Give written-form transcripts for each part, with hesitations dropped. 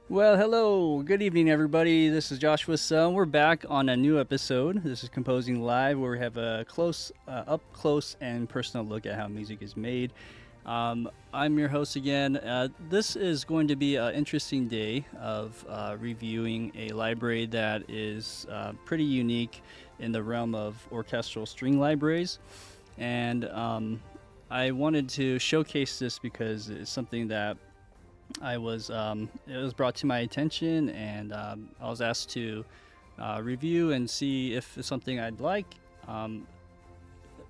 Well, hello. Good evening, everybody. This is Joshua Sell. We're back on a new episode. This is Composing Live, where we have a up close and personal look at how music is made. I'm your host again. This is going to be an interesting day of reviewing a library that is pretty unique in the realm of orchestral string libraries. And I wanted to showcase this because it's something that it was brought to my attention, and I was asked to review and see if it's something I'd like. Um,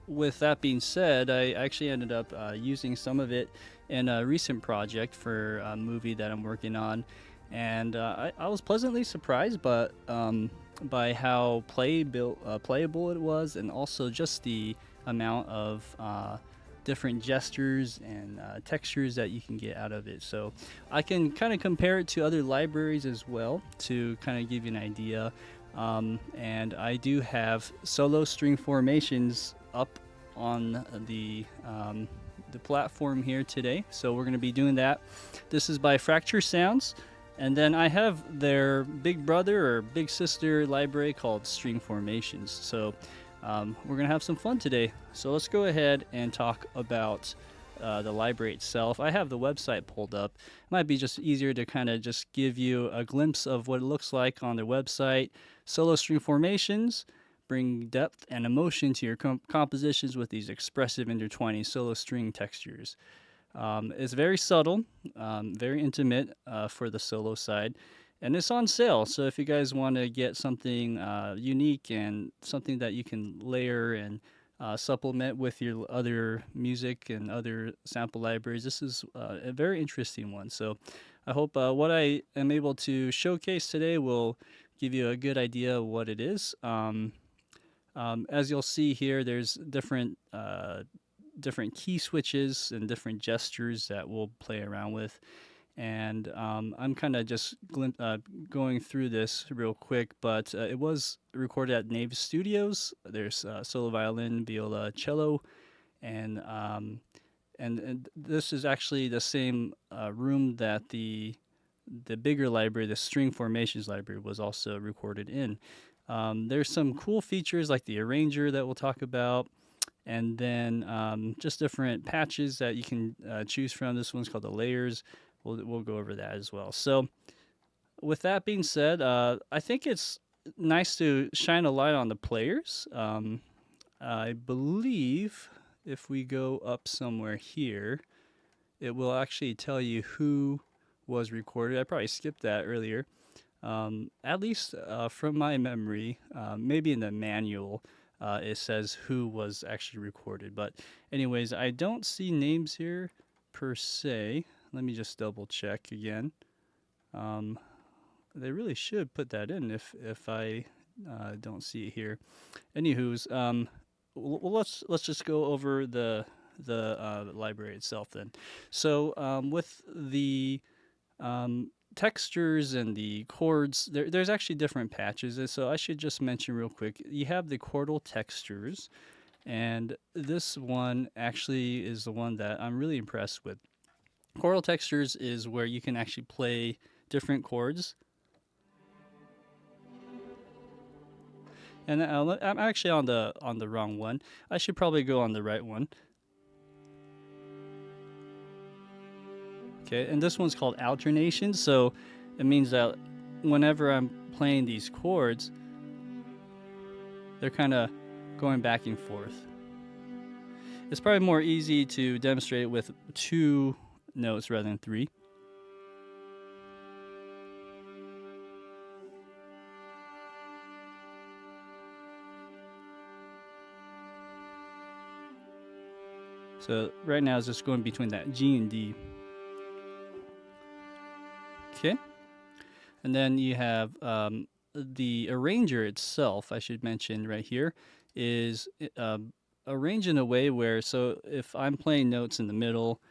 with that being said, I actually ended up using some of it in a recent project for a movie that I'm working on, and I was pleasantly surprised, by how playable it was, and also just the amount of different gestures and textures that you can get out of it. So I can kind of compare it to other libraries as well to kind of give you an idea. And I do have solo string formations up on the platform here today. So we're going to be doing that. This is by Fracture Sounds. And then I have their big brother or big sister library called String Formations. So we're going to have some fun today. So let's go ahead and talk about the library itself. I have the website pulled up. It might be just easier to kind of just give you a glimpse of what it looks like on their website. Solo string formations bring depth and emotion to your compositions with these expressive intertwining solo string textures. It's very subtle, very intimate for the solo side, and it's on sale. So if you guys want to get something unique and something that you can layer and supplement with your other music and other sample libraries, this is a very interesting one. So I hope what I am able to showcase today will give you a good idea of what it is. As you'll see here, there's different key switches and different gestures that we'll play around with. And I'm kind of just going through this real quick, but it was recorded at Nave Studios. There's solo violin, viola, cello, and and this is actually the same room that the bigger library, the string formations library, was also recorded in. There's some cool features like the arranger that we'll talk about, and then just different patches that you can choose from. This one's called the layers. We'll go over that as well. So with that being said, I think it's nice to shine a light on the players. I believe if we go up somewhere here, it will actually tell you who was recorded. I probably skipped that earlier. At least from my memory, maybe in the manual, it says who was actually recorded. But anyways, I don't see names here per se. Let me just double check again. They really should put that in if I don't see it here. Anywho's, let's just go over the library itself then. So with the textures and the chords, there's actually different patches. And so I should just mention real quick, you have the Chordal Textures, and this one actually is the one that I'm really impressed with. Chordal Textures is where you can actually play different chords. And I'm actually on the wrong one. I should probably go on the right one. Okay, and this one's called alternation, so it means that whenever I'm playing these chords, they're kind of going back and forth. It's probably more easy to demonstrate it with 2 notes rather than 3. So right now it's just going between that G and D. Okay. And then you have the arranger itself, I should mention right here, is arranged in a way where, so if I'm playing notes in the middle,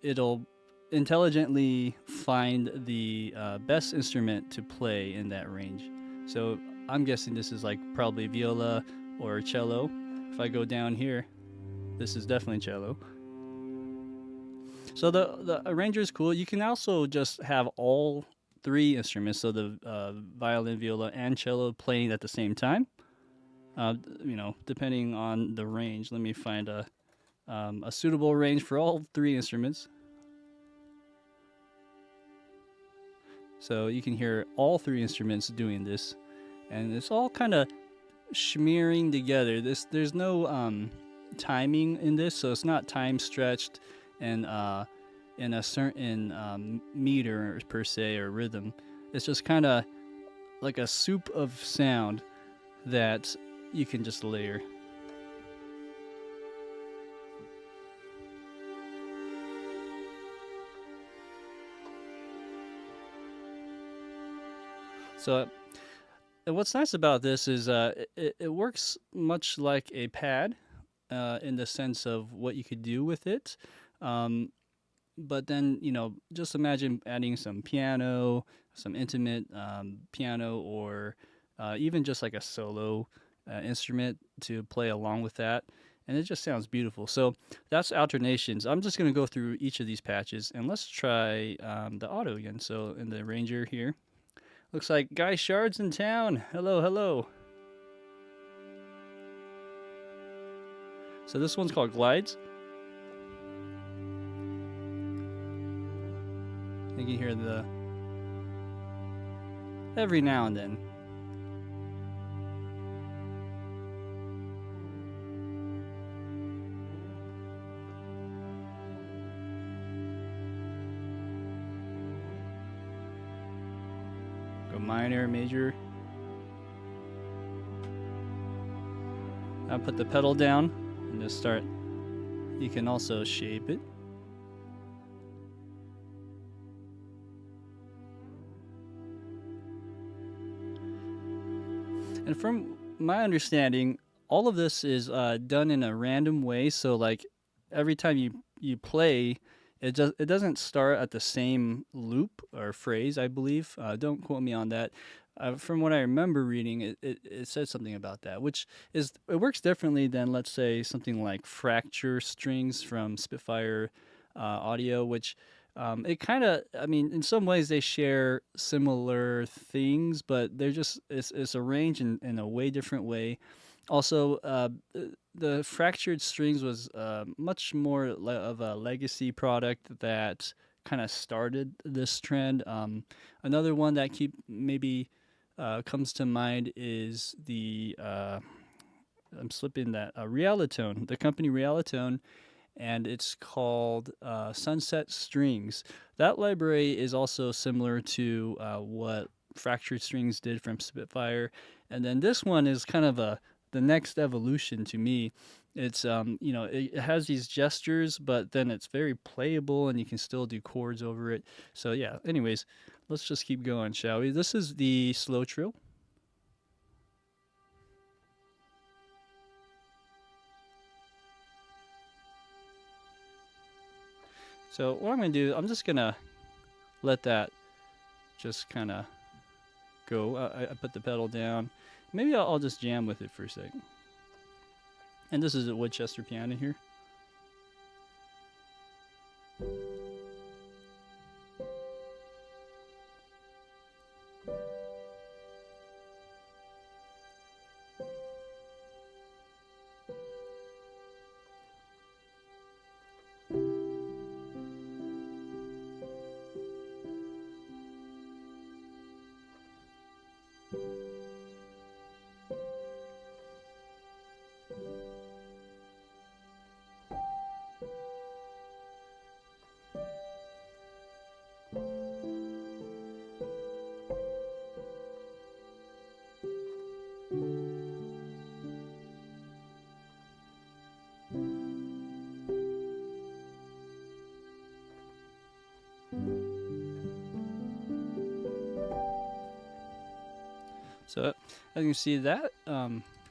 it'll intelligently find the best instrument to play in that range. So I'm guessing this is like probably viola or cello. If I go down here, this is definitely cello. So the arranger is cool. You can also just have all 3 instruments, so the violin, viola, and cello playing at the same time. Depending on the range. Let me find a suitable range for all 3 instruments. So you can hear all 3 instruments doing this, and it's all kind of smearing together. There's no timing in this, so it's not time stretched and in a certain meter per se or rhythm. It's just kind of like a soup of sound that you can just layer. So, and what's nice about this is it works much like a pad in the sense of what you could do with it. But then, just imagine adding some piano, some intimate piano, or even just like a solo instrument to play along with that. And it just sounds beautiful. So that's alternations. I'm just going to go through each of these patches, and let's try the auto again. So in the Ranger here, looks like Guy Shard's in town. Hello, hello. So this one's called Glides. You can hear the every now and then. Go minor, major. I'll put the pedal down and just start. You can also shape it. And from my understanding, all of this is done in a random way. So like every time you play, it doesn't start at the same loop or phrase, I believe. Don't quote me on that. From what I remember reading, it said something about that, which is it works differently than, let's say, something like fracture strings from Spitfire audio, which it kind of, I mean, in some ways they share similar things, but they're just, it's arranged in a way different way. Also, the fractured strings was much more of a legacy product that kind of started this trend. Another one that maybe comes to mind is the, I'm slipping that, Realitone, the company Realitone, and it's called Sunset Strings. That library is also similar to what Fractured Strings did from Spitfire, and then this one is kind of the next evolution to me. It's it has these gestures, but then it's very playable, and you can still do chords over it. So yeah. Anyways, let's just keep going, shall we? This is the slow trill. So what I'm going to do, I'm just going to let that just kind of go. I put the pedal down. Maybe I'll just jam with it for a second. And this is a Woodchester piano here. So as you can see, that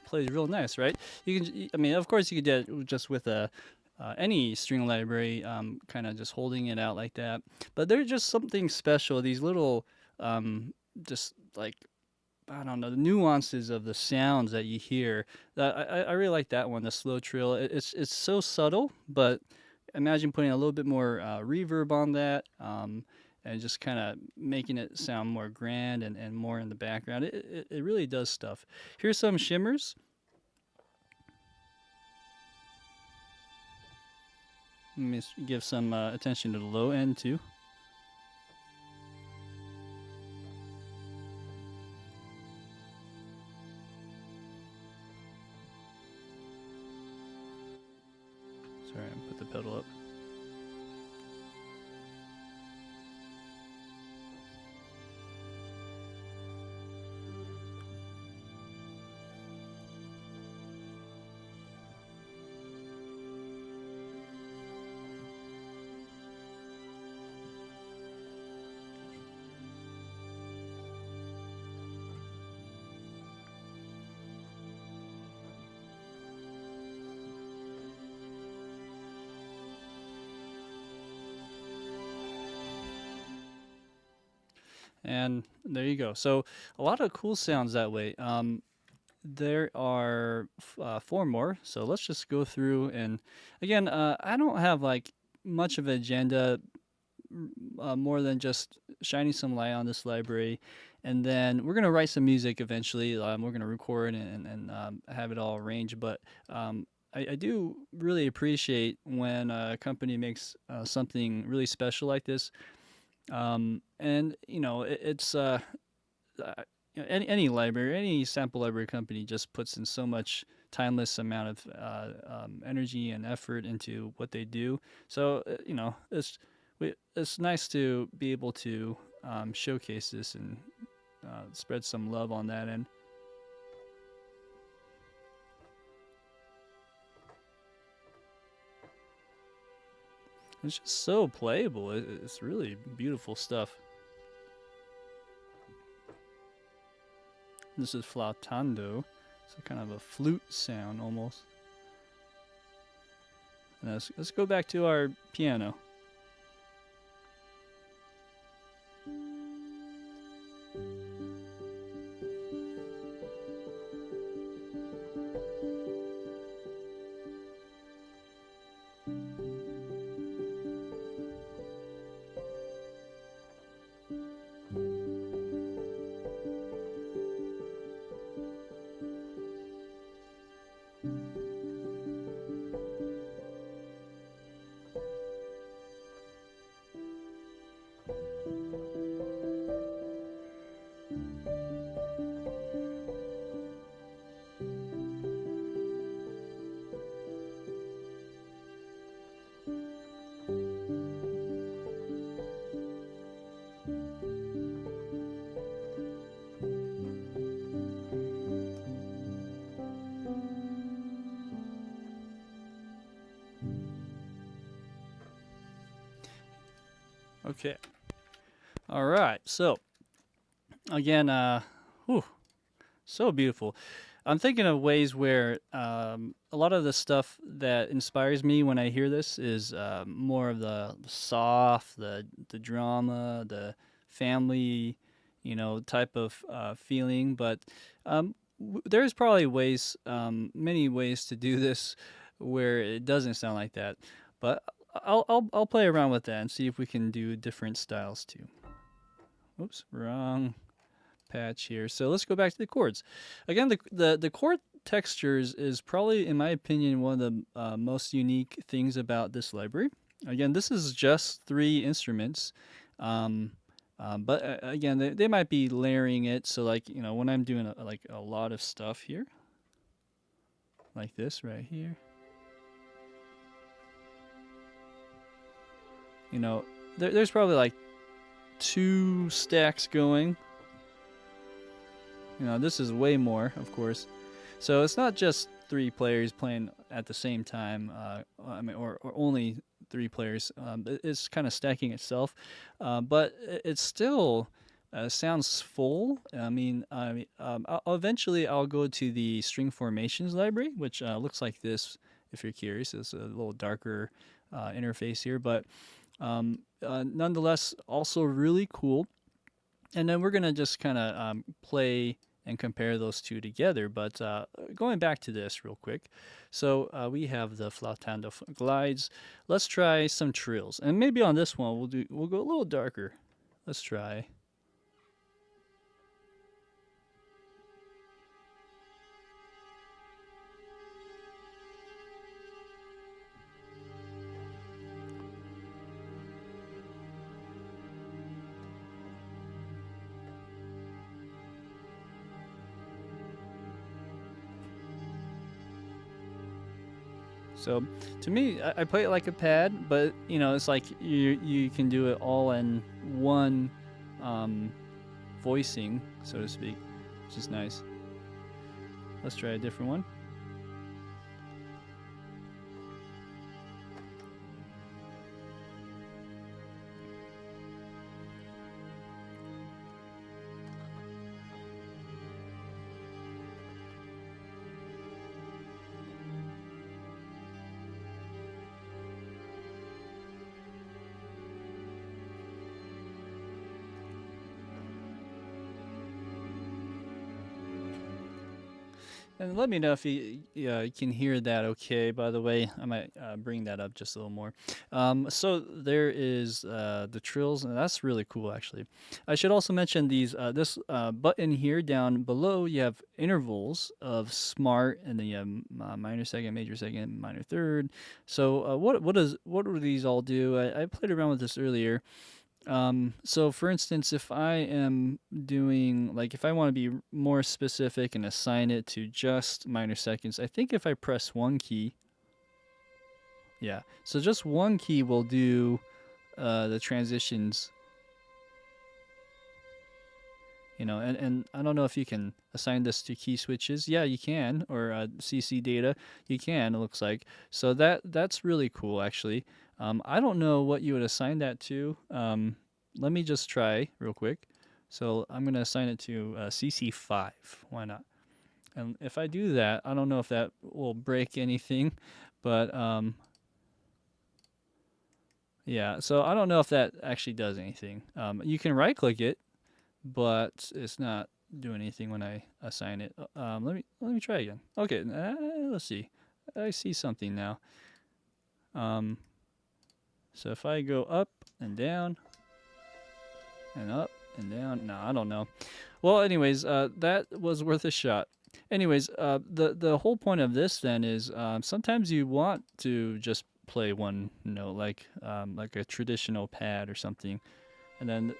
plays real nice, right? You can, I mean, of course, you could do it just with any string library, kind of just holding it out like that. But there's just something special. These little, just like, I don't know, the nuances of the sounds that you hear. I really like that one, the slow trill. It's so subtle, but imagine putting a little bit more reverb on that. and just kind of making it sound more grand and more in the background. It really does stuff. Here's some shimmers. Let me give some attention to the low end too. Sorry, I put the pedal up. And there you go. So a lot of cool sounds that way. There are 4 more. So let's just go through. And again, I don't have like much of an agenda more than just shining some light on this library. And then we're going to write some music eventually. We're going to record and have it all arranged. But I do really appreciate when a company makes something really special like this. And you know, it's any library, any sample library company just puts in so much timeless amount of energy and effort into what they do. So you know, it's nice to be able to showcase this and spread some love on that end. It's just so playable. It's really beautiful stuff. This is flautando, so kind of a flute sound almost. And let's go back to our piano. Okay. All right. So again, so beautiful. I'm thinking of ways where a lot of the stuff that inspires me when I hear this is more of the soft, the drama, the family, you know, type of feeling. But there's probably ways, many ways to do this where it doesn't sound like that. But I'll play around with that and see if we can do different styles too. Oops, wrong patch here. So let's go back to the chords. Again, the chord textures is probably, in my opinion, one of the most unique things about this library. Again, this is just 3 instruments, but again, they might be layering it. So like, you know, when I'm doing like a lot of stuff here, like this right here, you know, there's probably like 2 stacks going. You know, this is way more, of course. So it's not just 3 players playing at the same time, I mean, or only 3 players. It's kind of stacking itself, but it still sounds full. I mean, eventually I'll go to the string formations library, which looks like this. If you're curious, it's a little darker interface here, but nonetheless, also really cool. And then we're gonna just kind of play and compare those 2 together. But going back to this real quick, so we have the flautando glides. Let's try some trills, and maybe on this one we'll go a little darker. Let's try. So to me, I play it like a pad, but you know, it's like you can do it all in one voicing, so to speak, which is nice. Let's try a different one. And let me know if you can hear that okay. By the way, I might bring that up just a little more. So there is the trills, and that's really cool, actually. I should also mention these this button here down below. You have intervals of smart, and then you have minor second, major second, minor third. So what do these all do? I played around with this earlier. So for instance, if I am doing, like, if I want to be more specific and assign it to just minor seconds, I think if I press one key, yeah, so just one key will do the transitions, you know, and I don't know if you can assign this to key switches. Yeah, you can, or CC data, you can, it looks like. So that's really cool, actually. I don't know what you would assign that to. Let me just try real quick. So I'm going to assign it to CC5. Why not? And if I do that, I don't know if that will break anything, but yeah, so I don't know if that actually does anything. You can right click it, but it's not doing anything when I assign it. Let me try again. Okay, let's see. I see something now. So if I go up and down and up and down, no, I don't know. Well, anyways, that was worth a shot. Anyways, the whole point of this then is sometimes you want to just play one note, like a traditional pad or something, and then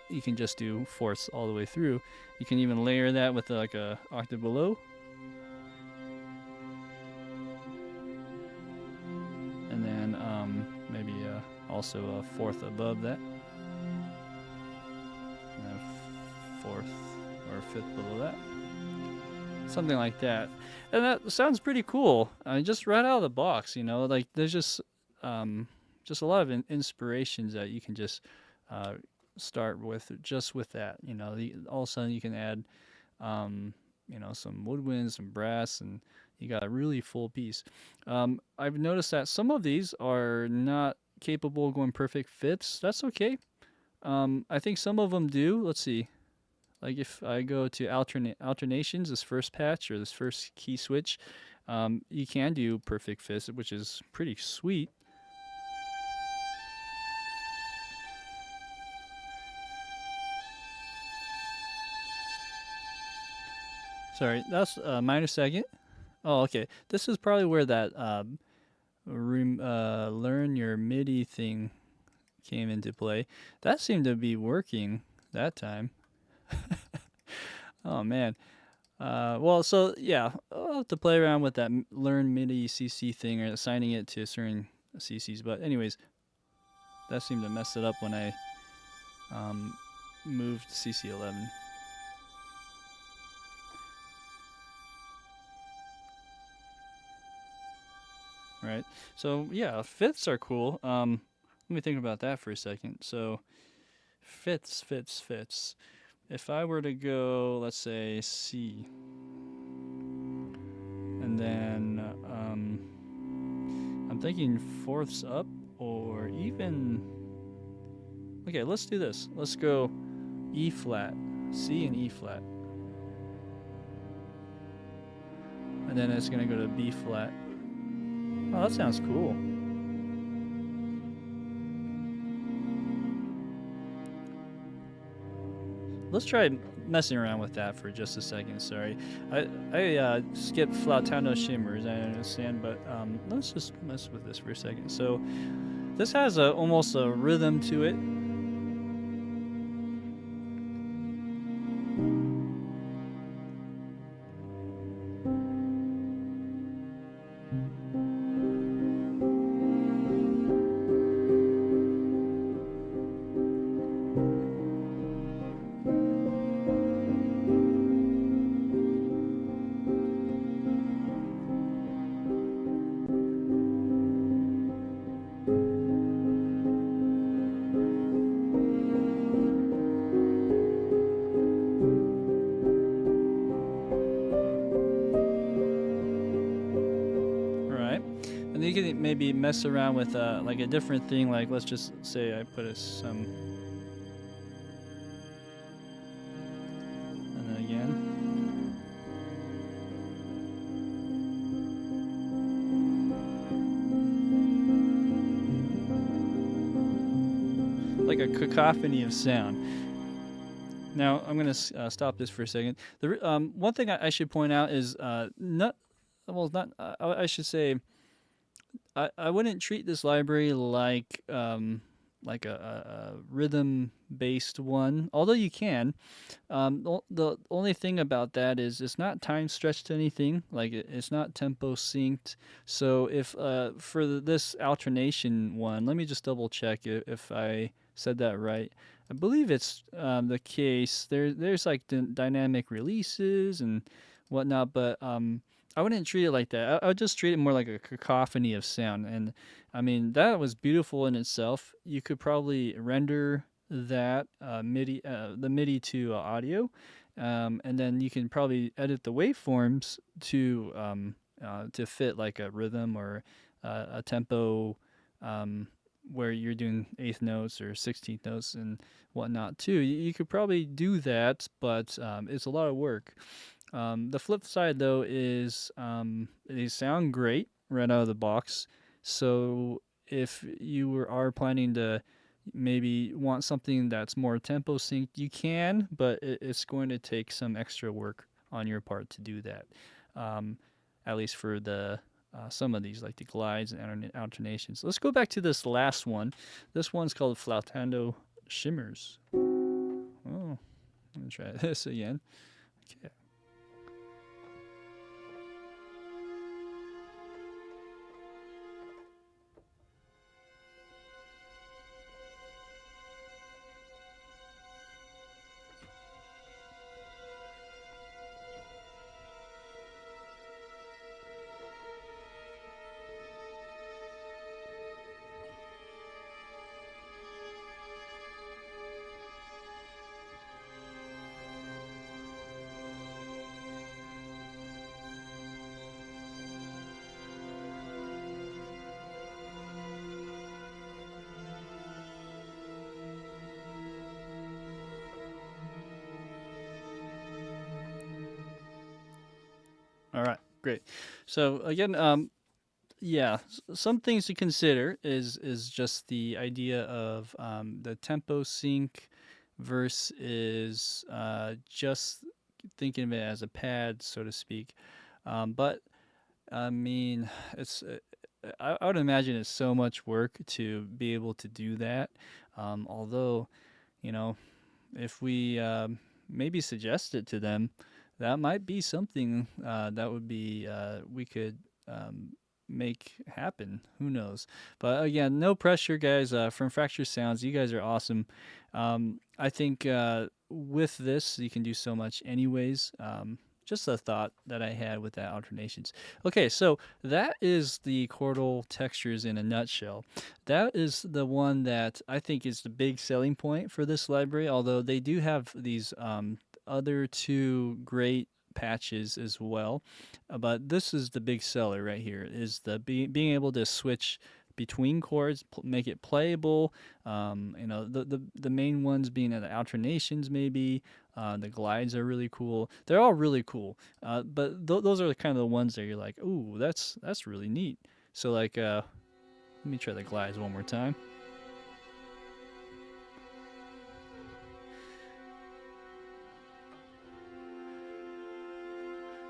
you can just do fourths all the way through. You can even layer that with like a octave below, and then maybe also a fourth above that, and then a fourth or a fifth below that, something like that. And that sounds pretty cool. Just right out of the box, you know, like there's just a lot of inspirations that you can just start with just with that. You know, all of a sudden you can add you know, some woodwinds, some brass, and you got a really full piece. I've noticed that some of these are not capable of going perfect fifths. That's okay. I think some of them do. Let's see. Like if I go to alternations, this first patch or this first key switch, you can do perfect fifths, which is pretty sweet. Sorry, that's minor second. Oh, okay. This is probably where that learn your MIDI thing came into play. That seemed to be working that time. Oh man. Well, so yeah, I'll have to play around with that learn MIDI CC thing or assigning it to certain CCs. But anyways, that seemed to mess it up when I moved CC11. Right. So yeah, fifths are cool. Let me think about that for a second. So fifths. If I were to go, let's say C, and then I'm thinking fourths up, or even, okay, let's do this. Let's go E flat, C and E flat, and then it's gonna go to B flat. Oh, that sounds cool. let's try messing around with that for just a second. Sorry, I skipped flautando shimmers. I understand, but let's just mess with this for a second. So this has almost a rhythm to it. And you can maybe mess around with like a different thing. Like let's just say I put some, and then again. Like a cacophony of sound. Now I'm gonna stop this for a second. The one thing I should point out is I should say I wouldn't treat this library like a rhythm-based one, although you can. The only thing about that is it's not time stretched to anything. Like it's not tempo synced. So if for this alternation one, let me just double check if I said that right. I believe it's the case. There's like dynamic releases and whatnot, but I wouldn't treat it like that. I would just treat it more like a cacophony of sound. And I mean, that was beautiful in itself. You could probably render that MIDI, the MIDI to audio, and then you can probably edit the waveforms to fit like a rhythm or a tempo, where you're doing eighth notes or 16th notes and whatnot too. You could probably do that, but it's a lot of work. The flip side though is they sound great right out of the box. So if you are planning to maybe want something that's more tempo synced, you can, but it's going to take some extra work on your part to do that. At least for the some of these, like the glides and alternations. Let's go back to this last one. This one's called Flautando Shimmers. Oh, let me try this again. Okay. All right, great. So again, yeah, some things to consider is just the idea of the tempo sync versus just thinking of it as a pad, so to speak. But I mean, it's I would imagine it's so much work to be able to do that. Although, you know, if we maybe suggest it to them, that might be something that would be we could make happen. Who knows? But again, no pressure, guys. From Fracture Sounds, you guys are awesome. I think with this, you can do so much, anyways. Just a thought that I had with that alternations. Okay, so that is the Chordal Textures in a nutshell. That is the one that I think is the big selling point for this library, although they do have these other two great patches as well. But this is the big seller right here, is the being able to switch between chords, make it playable. The main ones being the alternations, maybe. The glides are really cool. They're all really cool. But those are the kind of the ones that you're like, ooh, that's really neat. So like, let me try the glides one more time.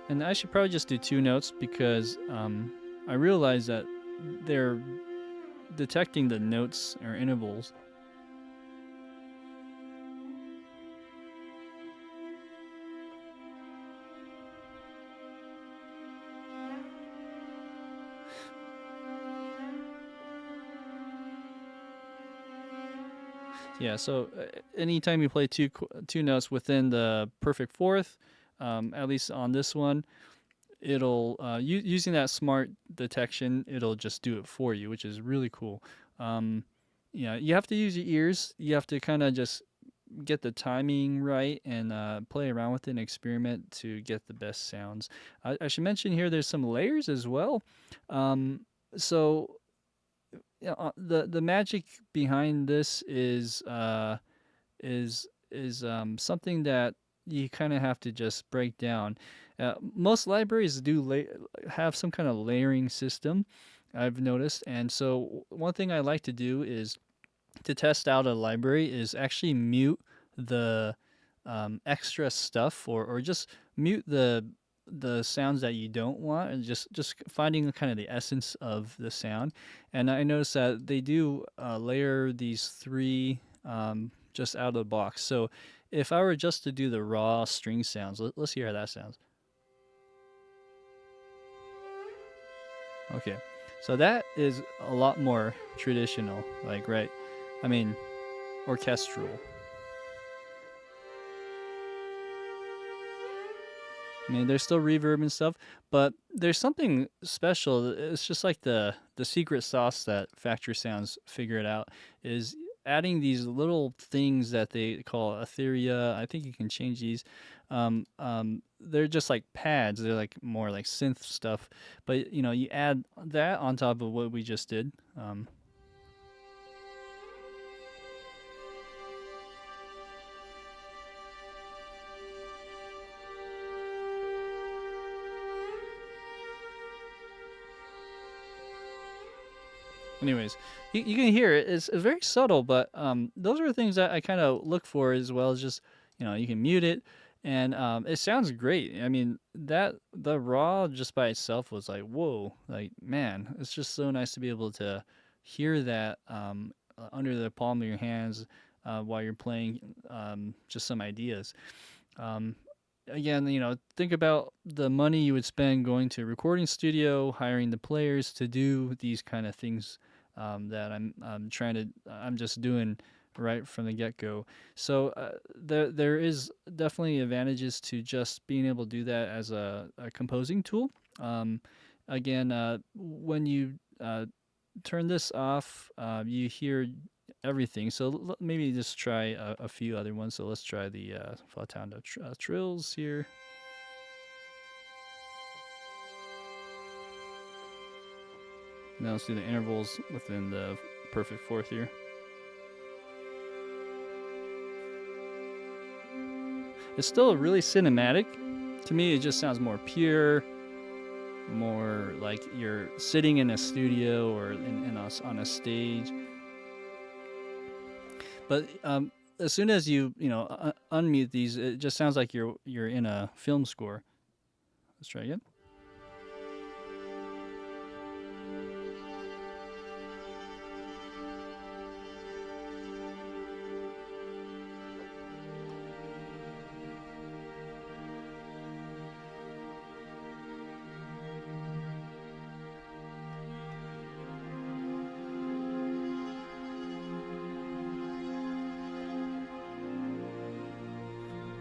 And I should probably just do 2 notes because I realize that they're detecting the notes or intervals. Yeah, so anytime you play two notes within the perfect fourth, at least on this one, it'll using that smart detection, it'll just do it for you, which is really cool. Yeah, you have to use your ears. You have to kind of just get the timing right and play around with it and experiment to get the best sounds. I should mention here there's some layers as well. So yeah, the magic behind this is something that you kind of have to just break down. Most libraries do have some kind of layering system, I've noticed, and so one thing I like to do is to test out a library is actually mute the extra stuff or just mute the sounds that you don't want and just finding kind of the essence of the sound. And I noticed that they do layer these three just out of the box. So if I were just to do the raw string sounds, let's hear how that sounds. Okay, so that is a lot more traditional, like, right? I mean, orchestral. I mean, there's still reverb and stuff, but there's something special. It's just like the secret sauce that Factory Sounds figured out is adding these little things that they call etheria. I think you can change these. They're just like pads. They're like more like synth stuff, but you know, you add that on top of what we just did. Anyways, you can hear it. It's very subtle, but those are things that I kind of look for as well as just, you know, you can mute it and it sounds great. I mean, that the raw just by itself was like, whoa, like, man, it's just so nice to be able to hear that under the palm of your hands while you're playing just some ideas. Um, Again, you know, think about the money you would spend going to a recording studio, hiring the players to do these kind of things that I'm just doing right from the get go. So there is definitely advantages to just being able to do that as a composing tool. Again, when you turn this off, you hear everything. So maybe just try a few other ones. So let's try the Flatando trills here. Now let's do the intervals within the perfect fourth here. It's still really cinematic. To me, it just sounds more pure, more like you're sitting in a studio or on a stage. But as soon as you unmute these, it just sounds like you're in a film score. Let's try again.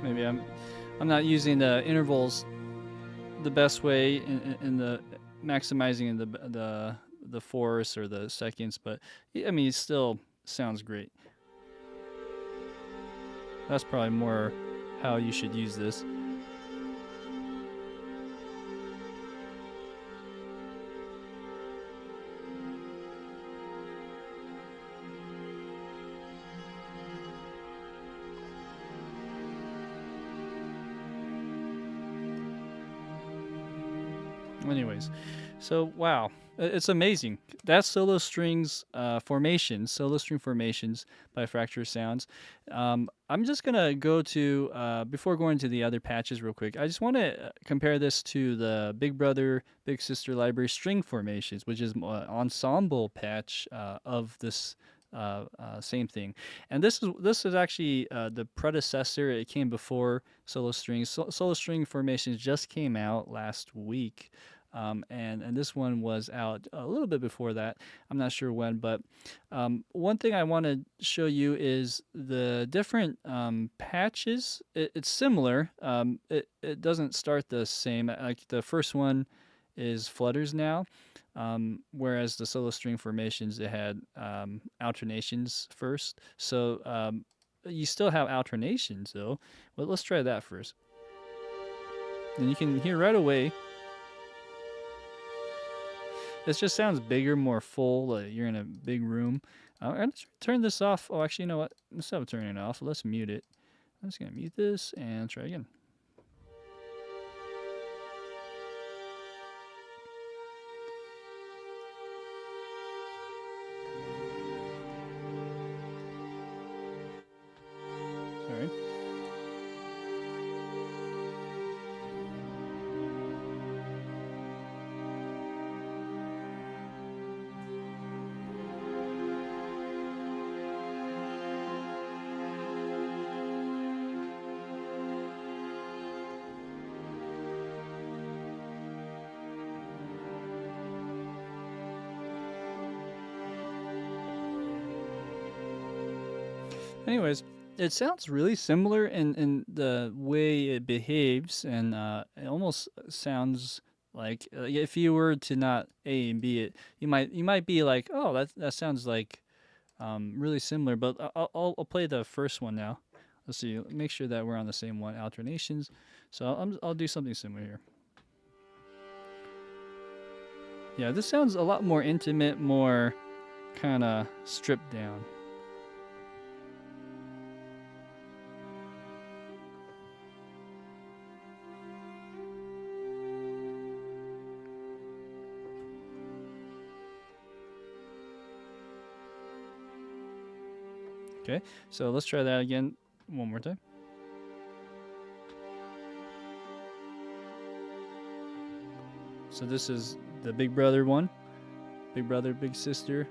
Maybe I'm not using the intervals the best way in the maximizing the fourths or the seconds, but I mean, it still sounds great. That's probably more how you should use this. Anyways, so wow, it's amazing. That's solo strings formations, solo string formations by Fracture Sounds. I'm just gonna go to before going to the other patches real quick. I just want to compare this to the Big Brother Big Sister Library string formations, which is ensemble patch of this. Same thing, and this is actually the predecessor. It came before solo strings. Solo string formations just came out last week. And this one was out a little bit before that. I'm not sure when, but one thing I want to show you is the different patches. It's similar. It doesn't start the same. Like the first one is flutters now, whereas the solo string formations, it had alternations first. So you still have alternations though. But let's try that first. And you can hear right away. This just sounds bigger, more full. Like you're in a big room. I'm going to turn this off. Oh, actually, you know what? Instead of turning it off, let's mute it. I'm just going to mute this and try again. Sorry. Anyways, it sounds really similar in the way it behaves, and it almost sounds like if you were to not A and B it, you might be like, oh, that sounds like really similar. But I'll play the first one now. Let's see. Make sure that we're on the same one. Alternations. So I'll do something similar here. Yeah, this sounds a lot more intimate, more kind of stripped down. Okay, so let's try that again one more time. So this is the Big Brother one. Big Brother, Big Sister.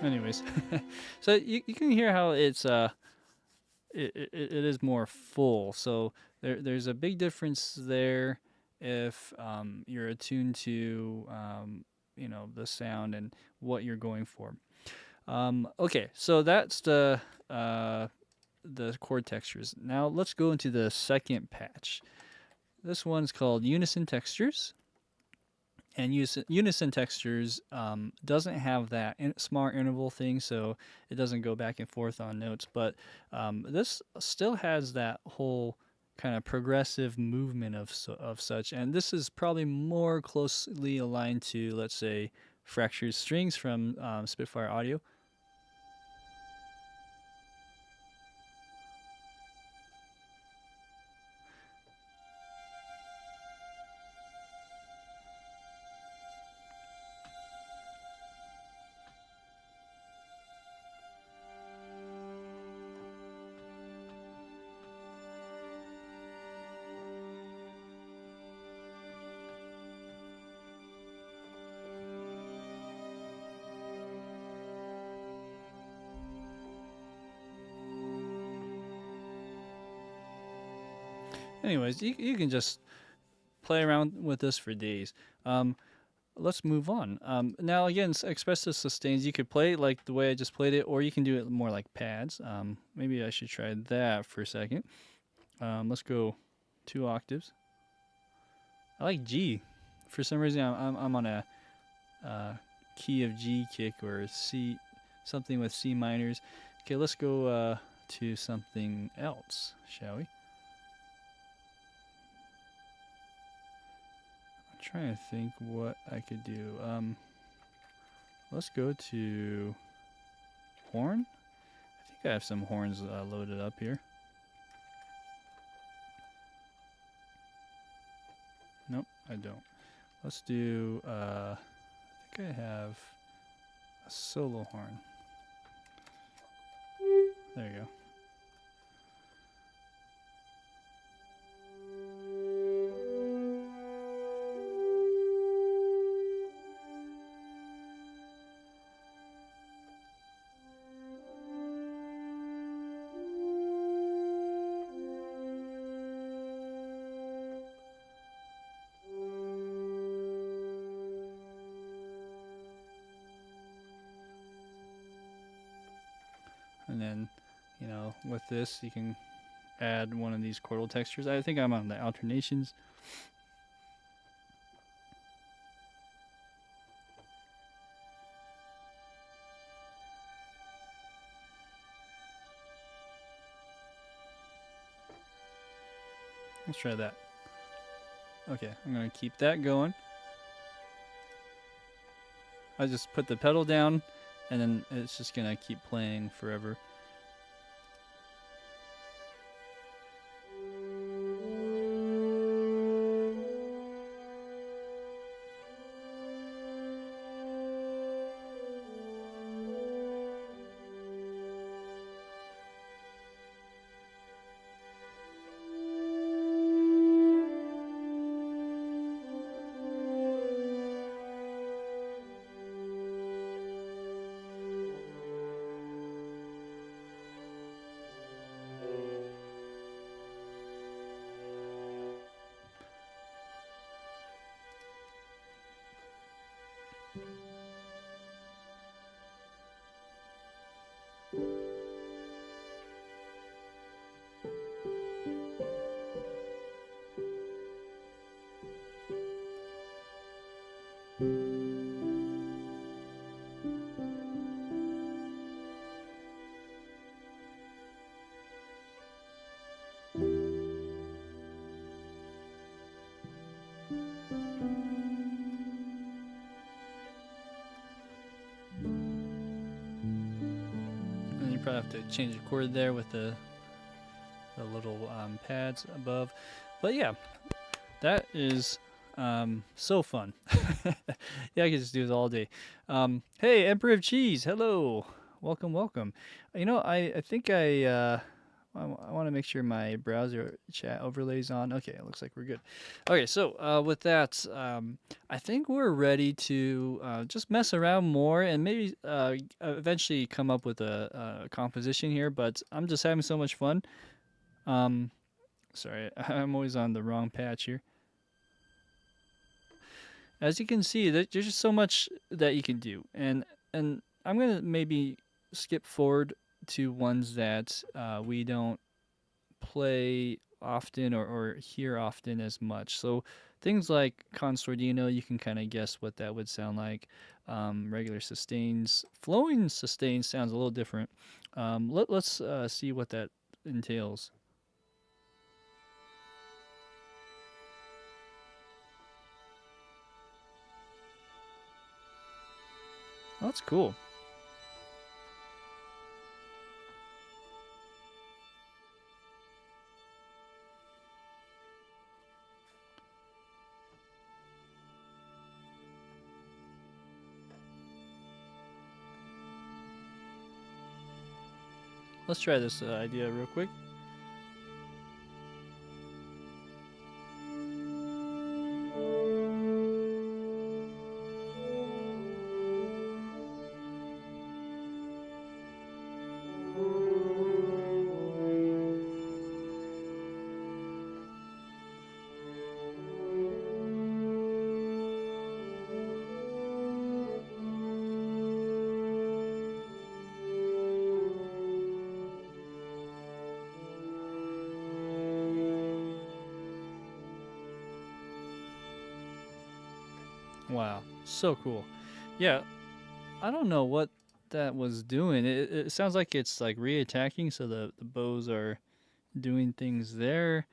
Anyways, so you can hear how it's it is more full. So there's a big difference there if you're attuned to the sound and what you're going for. Okay, so that's the chord textures. Now let's go into the second patch. This one's called Unison Textures. And Unison Textures doesn't have that smart interval thing, so it doesn't go back and forth on notes. But this still has that whole kind of progressive movement of such. And this is probably more closely aligned to, let's say, Fractured Strings from Spitfire Audio. Anyways, you can just play around with this for days. Let's move on. Now again, expressive sustains. You could play it like the way I just played it, or you can do it more like pads. Maybe I should try that for a second. Let's go 2 octaves. I like G. For some reason, I'm on a key of G kick or C, something with C minors. Okay, let's go to something else, shall we? trying to think what I could do. Let's go to horn. I think I have some horns loaded up here. Nope, I don't. Let's do, I think I have a solo horn. There you go. And then, you know, with this, you can add one of these chordal textures. I think I'm on the alternations. Let's try that. Okay, I'm going to keep that going. I just put the pedal down, and then it's just going to keep playing forever. And you probably have to change the chord there with the little pads above. But yeah, that is so fun. Yeah, I could just do this all day. Hey, Emperor of Cheese, hello. Welcome, welcome. You know, I think I want to make sure my browser chat overlays on. Okay, it looks like we're good. Okay, so with that, I think we're ready to just mess around more and maybe eventually come up with a composition here, but I'm just having so much fun. Sorry, I'm always on the wrong patch here. As you can see, there's just so much that you can do, and I'm gonna maybe skip forward to ones that we don't play often or hear often as much. So things like consordino, you can kind of guess what that would sound like. Regular sustains, flowing sustains sounds a little different. Let's see what that entails. Oh, that's cool. Let's try this idea real quick. Wow, so cool. Yeah, I don't know what that was doing. It sounds like it's like reattacking, so the bows are doing things there.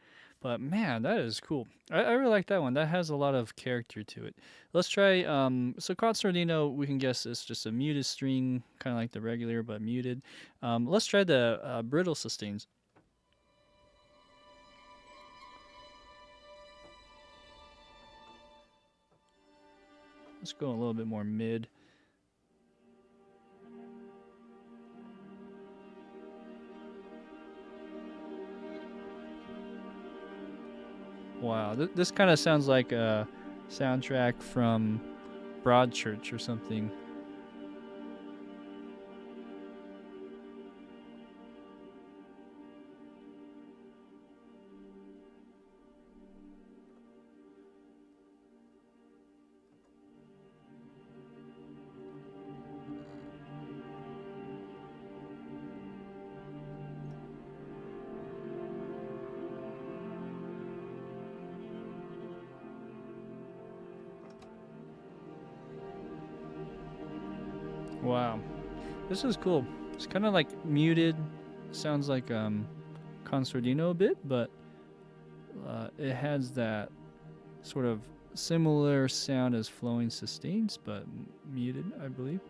But man, that is cool. I really like that one. That has a lot of character to it. Let's try so concertino, we can guess it's just a muted string, kind of like the regular but muted. Let's try the brittle sustains. Let's go a little bit more mid. Wow, this kind of sounds like a soundtrack from Broadchurch or something. Wow, this is cool. It's kind of like muted. Sounds like concertino a bit, but it has that sort of similar sound as flowing sustains, but muted, I believe.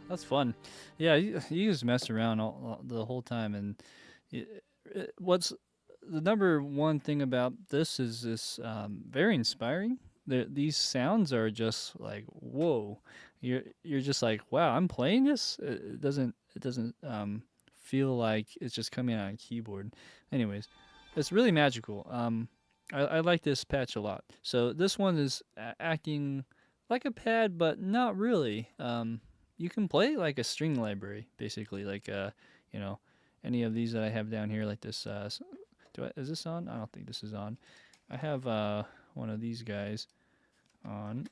That's fun. Yeah, you just mess around the whole time, and what's the number one thing about this is this very inspiring. These sounds are just like whoa. You're just like wow. I'm playing this. It doesn't feel like it's just coming out on a keyboard. Anyways, it's really magical. I like this patch a lot. So this one is acting like a pad, but not really. You can play like a string library, basically, like you know, any of these that I have down here, like this. Is this on? I don't think this is on. I have one of these guys on.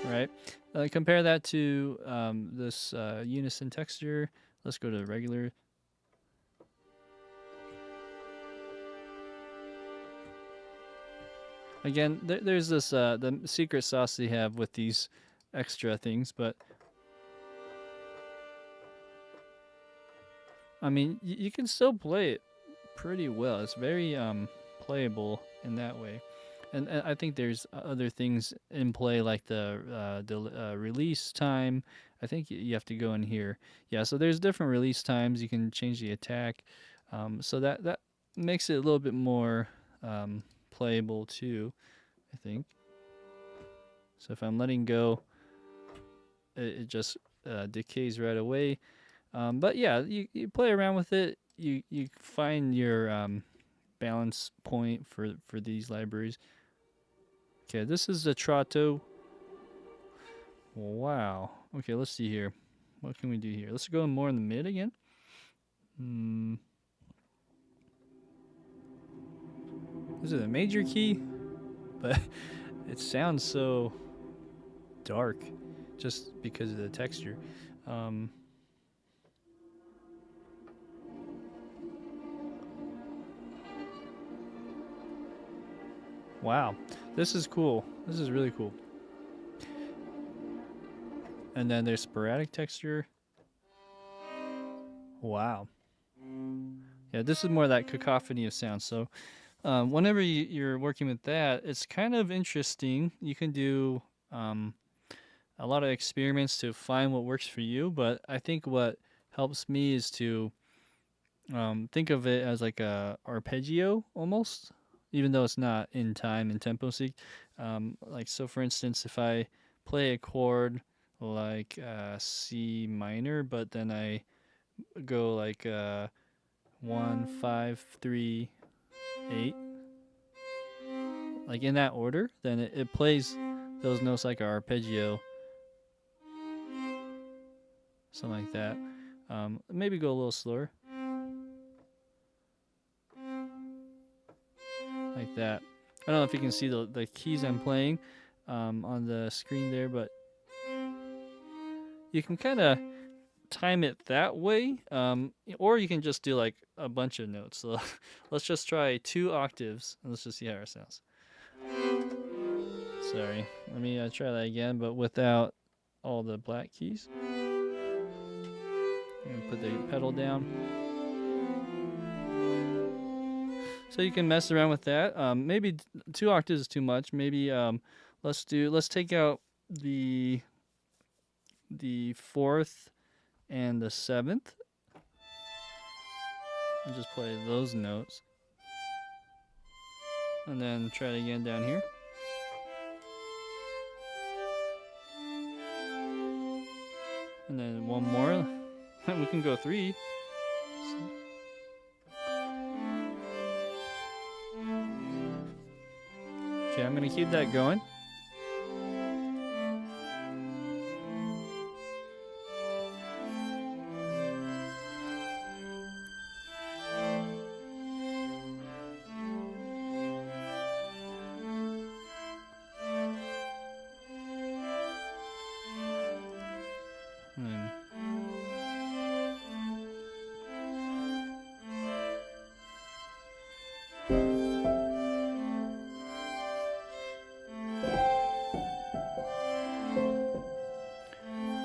Right. Compare that to this Unison texture. Let's go to regular. Again, there's this the secret sauce they have with these extra things, but I mean, you can still play it pretty well. It's very playable in that way, and I think there's other things in play like the release time. I think you have to go in here. Yeah, so there's different release times. You can change the attack, so that makes it a little bit more playable too. I think. So if I'm letting go, it just decays right away. But yeah, you play around with it. You find your balance point for these libraries. Okay, this is the Trato. Wow. Okay, let's see here. What can we do here? Let's go more in the mid again. is it a major key? But it sounds so dark just because of the texture. Um, wow, this is cool. This is really cool. And then there's sporadic texture. Wow. Yeah, this is more that cacophony of sound. So whenever you're working with that, it's kind of interesting. You can do a lot of experiments to find what works for you, but I think what helps me is to think of it as like a arpeggio almost, even though it's not in time and tempo sync. Like so, for instance, if I play a chord like C minor, but then I go like 1, 5, 3, 8, like in that order, then it plays those notes like an arpeggio, something like that. Maybe go a little slower, like that. I don't know if you can see the keys I'm playing on the screen there, but you can kind of time it that way, or you can just do like a bunch of notes. So let's just try 2 octaves and let's just see how it sounds. Sorry, let me try that again, but without all the black keys. And put the pedal down. So you can mess around with that. Maybe 2 octaves is too much. Maybe let's take out the 4th and the 7th and just play those notes. And then try it again down here. And then one more. We can go 3. Okay, I'm gonna keep that going.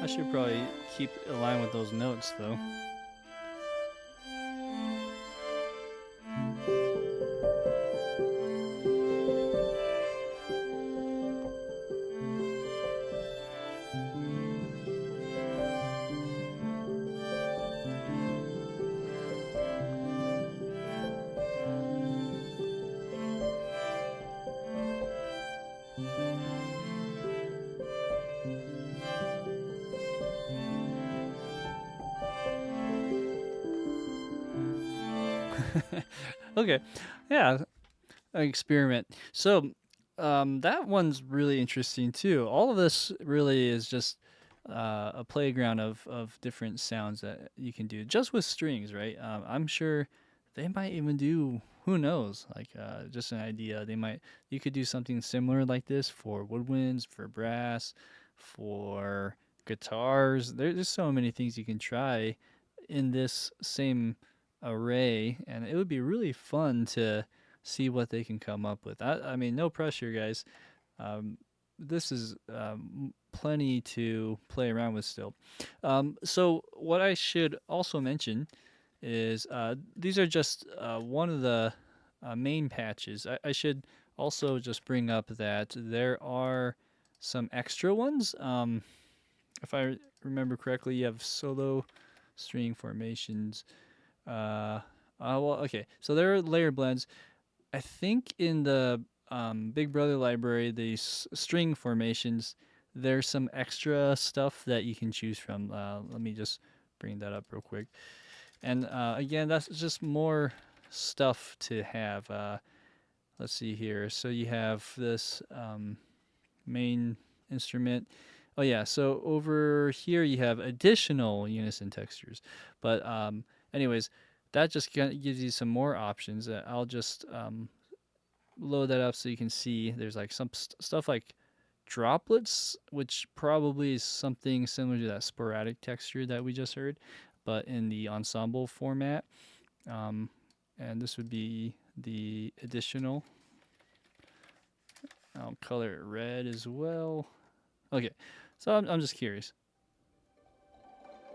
I should probably keep aligned with those notes though. Okay, yeah, experiment. So that one's really interesting too. All of this really is just a playground of different sounds that you can do just with strings, right? I'm sure they might even do, who knows, like just an idea. You could do something similar like this for woodwinds, for brass, for guitars. There's so many things you can try in this same array, and it would be really fun to see what they can come up with. I mean, no pressure, guys. This is plenty to play around with still. So what I should also mention is these are just one of the main patches. I should also just bring up that there are some extra ones. If I remember correctly, you have solo string formations. Well, okay. So there are layer blends. I think in the Big Brother library, these string formations, there's some extra stuff that you can choose from. Let me just bring that up real quick. And again, that's just more stuff to have. Let's see here. So you have this main instrument. Oh yeah, so over here you have additional Unison textures. But anyways, that just gives you some more options. I'll just load that up so you can see there's like some stuff like droplets, which probably is something similar to that sporadic texture that we just heard, but in the ensemble format. Um, and this would be the additional. I'll color it red as well. Okay, so I'm just curious.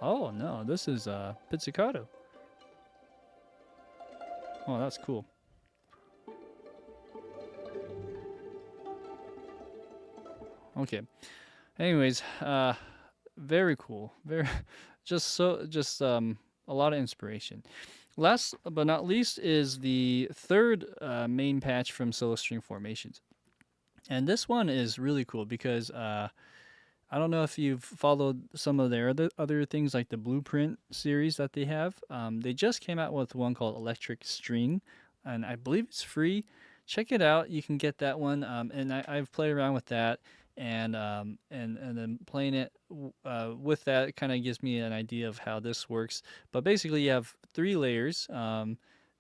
Oh no, this is pizzicato. Oh, that's cool. Okay. Anyways, very cool. Very just a lot of inspiration. Last but not least is the third main patch from Solo String Formations. And this one is really cool because I don't know if you've followed some of their other things like the Blueprint series that they have. They just came out with one called Electric String, and I believe it's free. Check it out. You can get that one, and I've played around with that, and then playing it with that kind of gives me an idea of how this works. But basically, you have 3 layers.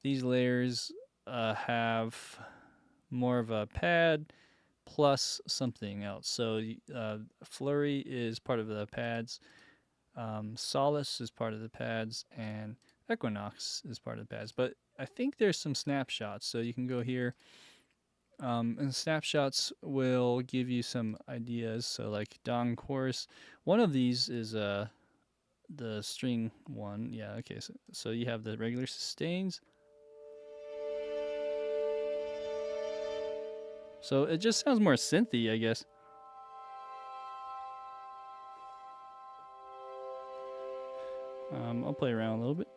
These layers have more of a pad plus something else. So Flurry is part of the pads, Solace is part of the pads, and Equinox is part of the pads. But I think there's some snapshots, so you can go here, and snapshots will give you some ideas. So like Dong Chorus, one of these is the string one. Yeah, okay. So you have the regular sustains. So it just sounds more synthy, I guess. I'll play around a little bit.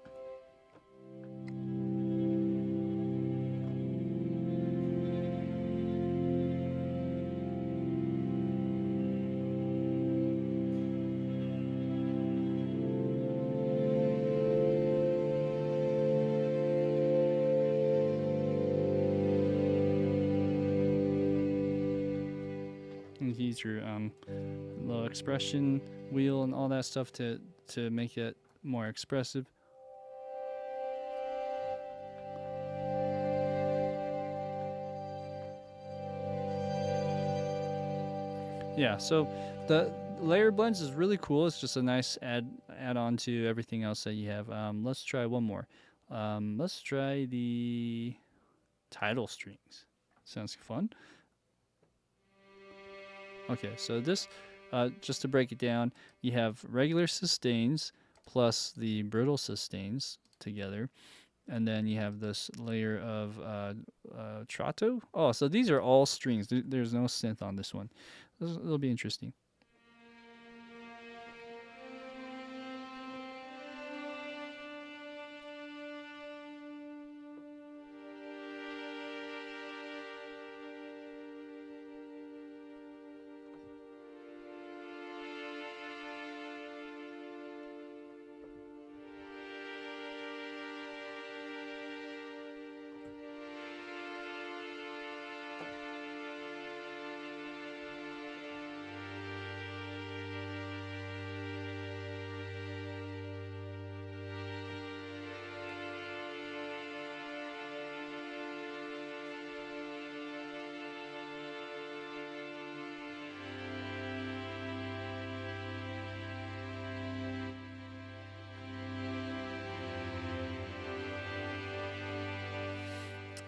And use your little expression wheel and all that stuff to make it more expressive. Yeah, so the layer blends is really cool. It's just a nice add on to everything else that you have. Let's try one more. Let's try the tidal strings. Sounds fun. Okay, so this, just to break it down, you have regular sustains plus the brittle sustains together, and then you have this layer of trato. Oh, so these are all strings. There's no synth on this one. It'll be interesting.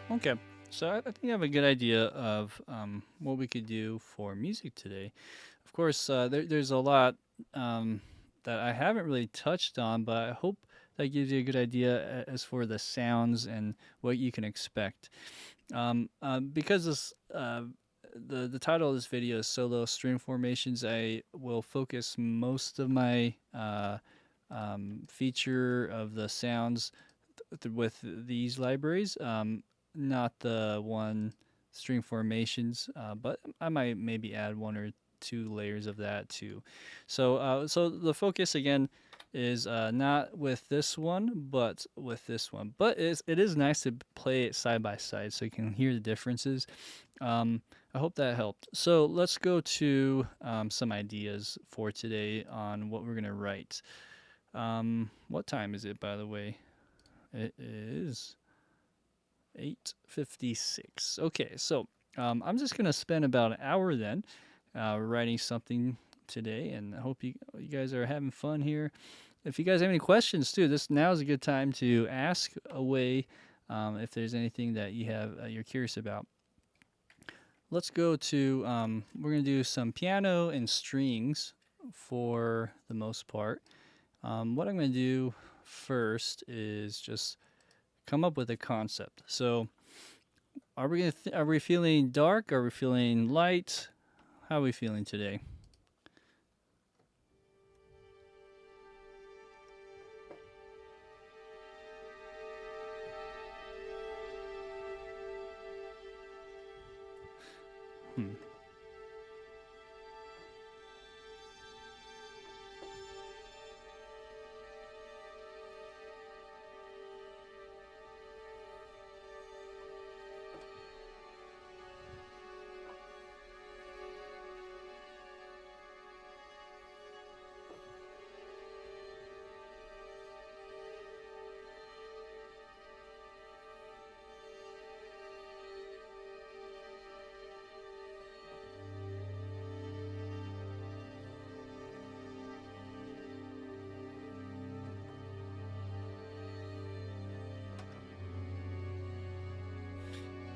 Okay, so I think I have a good idea of what we could do for music today. Of course, there's a lot that I haven't really touched on, but I hope that gives you a good idea as for the sounds and what you can expect. Because the title of this video is Solo String Formations, I will focus most of my feature of the sounds with these libraries. Not the one string formations, but I might maybe add 1 or 2 layers of that too. So the focus again is not with this one, but with this one. But it is nice to play it side by side so you can hear the differences. I hope that helped. So let's go to some ideas for today on what we're gonna write. What time is it, by the way? It is 8:56. Okay, so I'm just gonna spend about an hour then writing something today, and I hope you guys are having fun here. If you guys have any questions too, this now is a good time to ask away if there's anything that you have you're curious about. Let's go to we're gonna do some piano and strings for the most part. What I'm gonna do first is just come up with a concept. So, are we are we feeling dark? Are we feeling light? How are we feeling today? Hmm.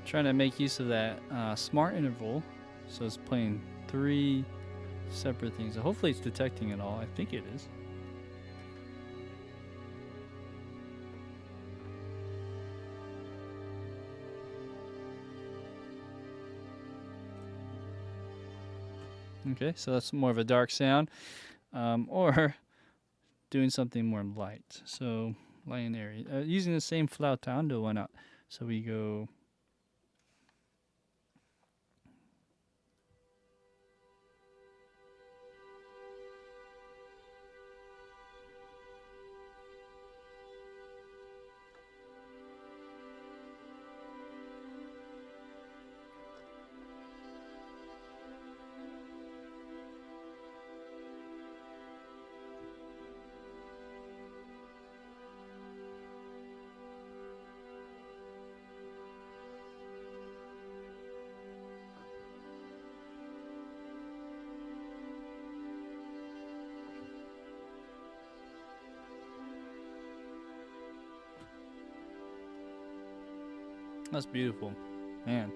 Trying to make use of that smart interval, so it's playing 3 separate things. Hopefully, it's detecting it all. I think it is. Okay, so that's more of a dark sound, or doing something more light. So light and airy, using the same flautando, why not? So we go. That's beautiful, man.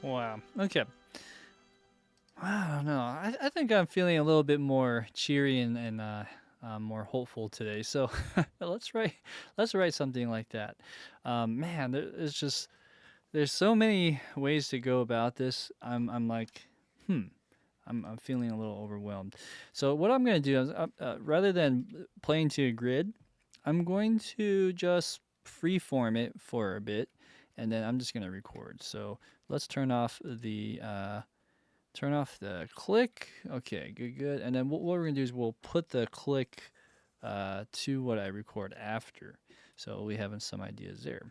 Wow. Okay. I don't know. I think I'm feeling a little bit more cheery and more hopeful today. So let's write let's write something like that. Man, it's just there's so many ways to go about this. I'm like, hmm. I'm feeling a little overwhelmed. So what I'm gonna do is, rather than playing to a grid, I'm going to just freeform it for a bit, and then I'm just gonna record. So let's turn off the click. Okay, good, good. And then what we're gonna do is we'll put the click to what I record after. So we have some ideas there.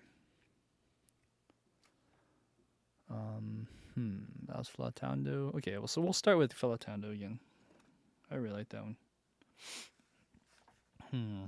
That was Flatando. Okay, well, so we'll start with Flatando again. I really like that one. Hmm.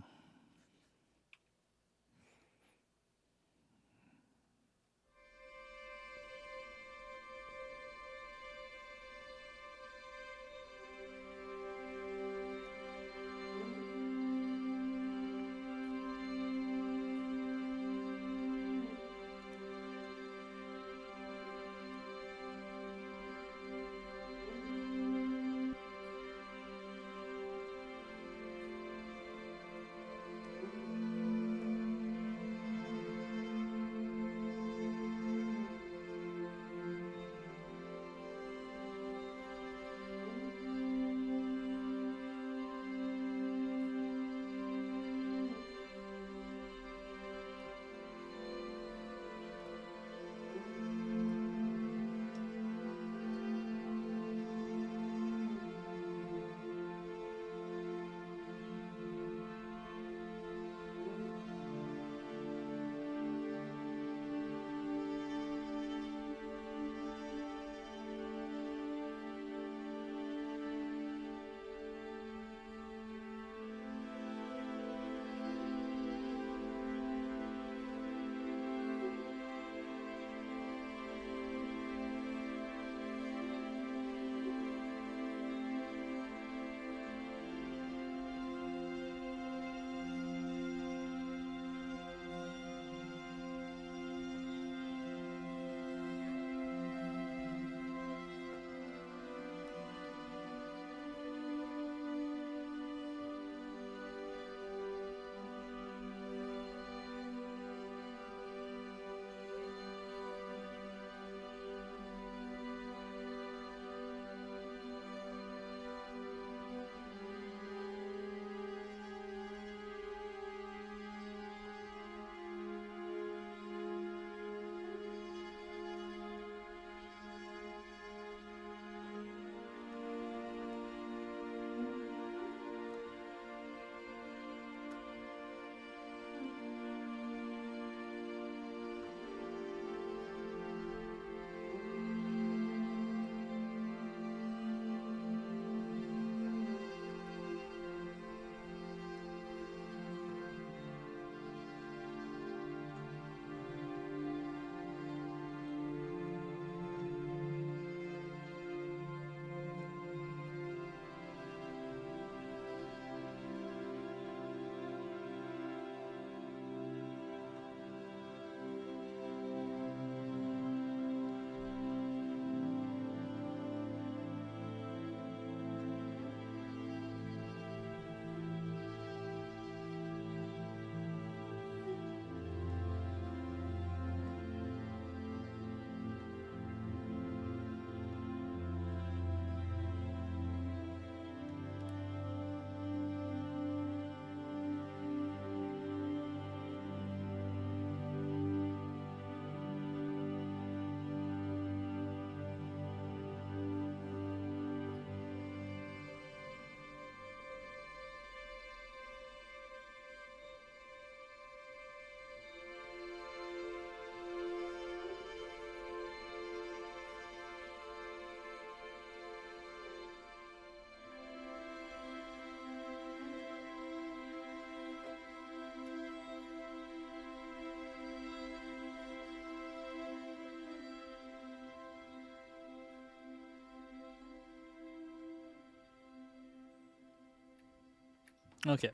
Okay.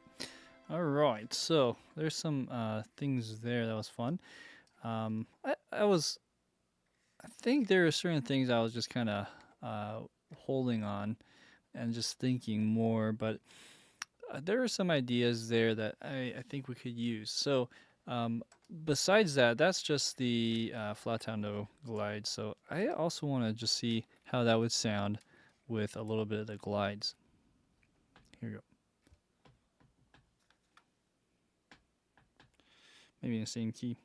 All right. So there's some things there that was fun. I think there are certain things I was just kind of holding on and just thinking more, but there are some ideas there that I think we could use. So, um, besides that, that's just the flatando glide. So I also want to just see how that would sound with a little bit of the glides. Here we go. Maybe in the same key.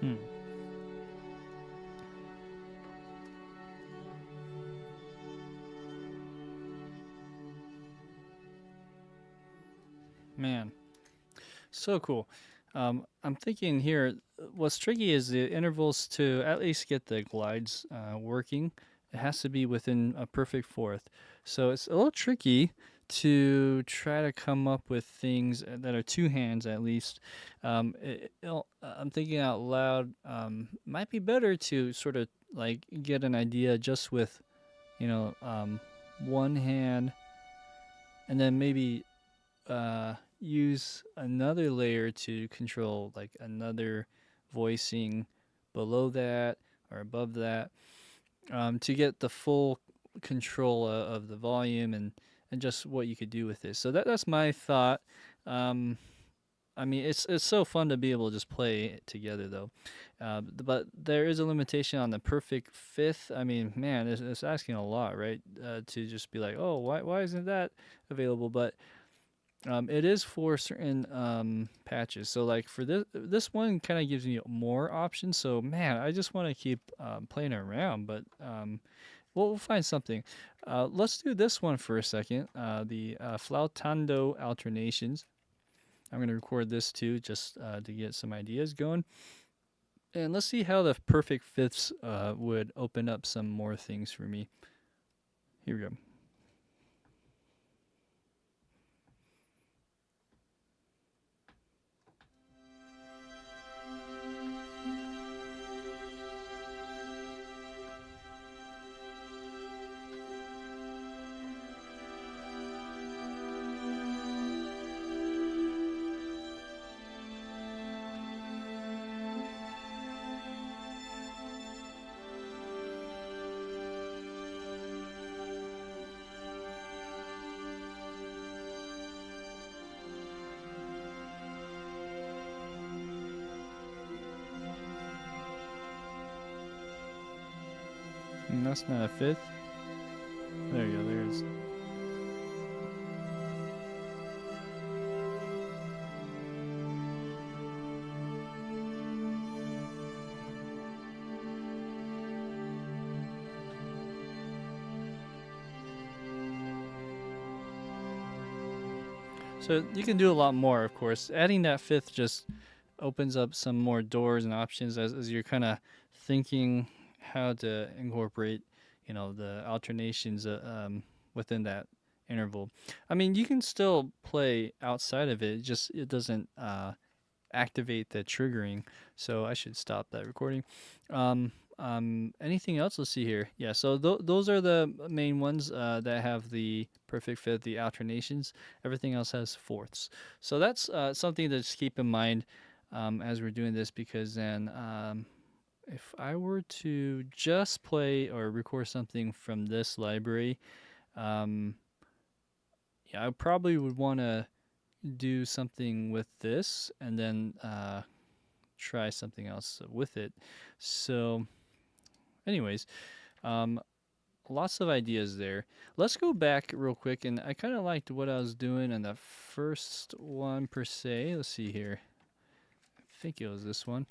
Hmm. Man, so cool. I'm thinking here, what's tricky is the intervals to at least get the glides working. It has to be within a perfect fourth. So it's a little tricky to try to come up with things that are two hands at least. I'm thinking out loud, might be better to sort of like get an idea just with, you know, one hand and then maybe use another layer to control like another voicing below that or above that to get the full control of the volume and just what you could do with this. So that's my thought. Um, I mean, it's so fun to be able to just play it together though, but there is a limitation on the perfect fifth. I mean, man, it's asking a lot, right? To just be like, oh, why isn't that available? But it is for certain patches. So like for this one kind of gives me more options. So man, I just want to keep playing around, but we'll find something. Let's do this one for a second. The flautando alternations. I'm gonna record this too, just to get some ideas going. And let's see how the perfect fifths would open up some more things for me. Here we go. And that's not a fifth. There you go, there's. So you can do a lot more, of course. Adding that fifth just opens up some more doors and options as you're kind of thinking how to incorporate, the alternations within that interval. I mean, you can still play outside of it, just it doesn't activate the triggering. So I should stop that recording. Anything else? Let's see here. Yeah, so those are the main ones that have the perfect fifth, the alternations. Everything else has fourths. So that's something to just keep in mind. as we're doing this, because then if I were to just play or record something from this library, um, yeah, I probably would want to do something with this and then try something else with it. So, anyways, um, lots of ideas there. Let's go back real quick, and I kind of liked what I was doing in the first one per se. Let's see here. I think it was this one.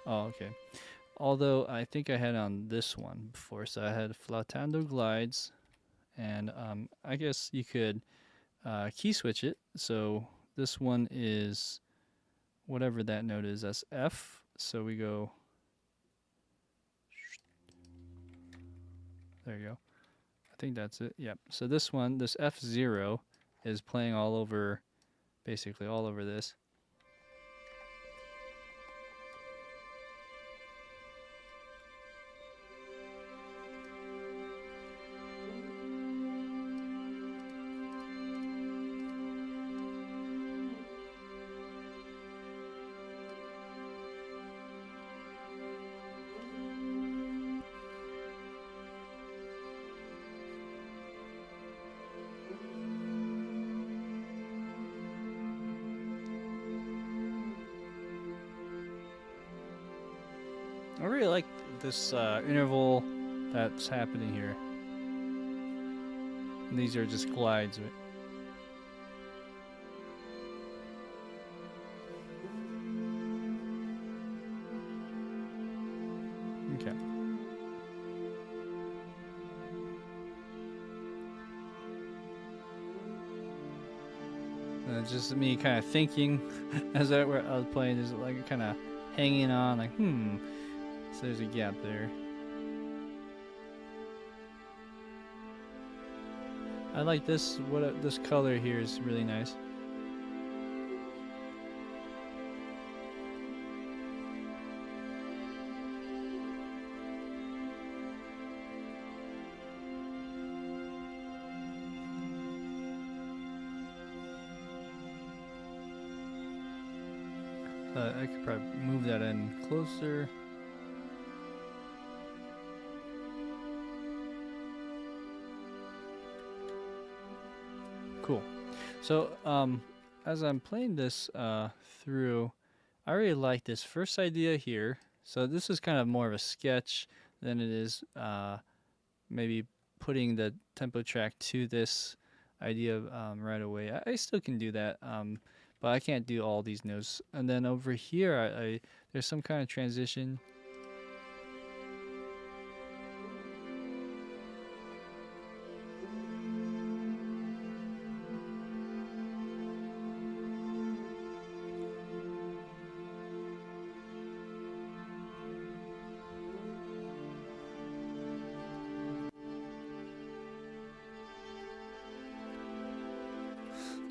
Oh, okay. Although I think I had on this one before, so I had flautando glides, and I guess you could key switch it. So this one is whatever that note is. That's F. So we go. There you go. I think that's it. Yep. So this one, this F0, is playing all over, basically all over this. I really like this interval that's happening here. And these are just glides. Okay. Just me kind of thinking as I was playing, is like kind of hanging on, like, so there's a gap there. I like this. This color here is really nice. I could probably move that in closer. Cool. So as I'm playing this through, I really like this first idea here. So this is kind of more of a sketch than it is maybe putting the tempo track to this idea right away. I still can do that, but I can't do all these notes. And then over here, I there's some kind of transition.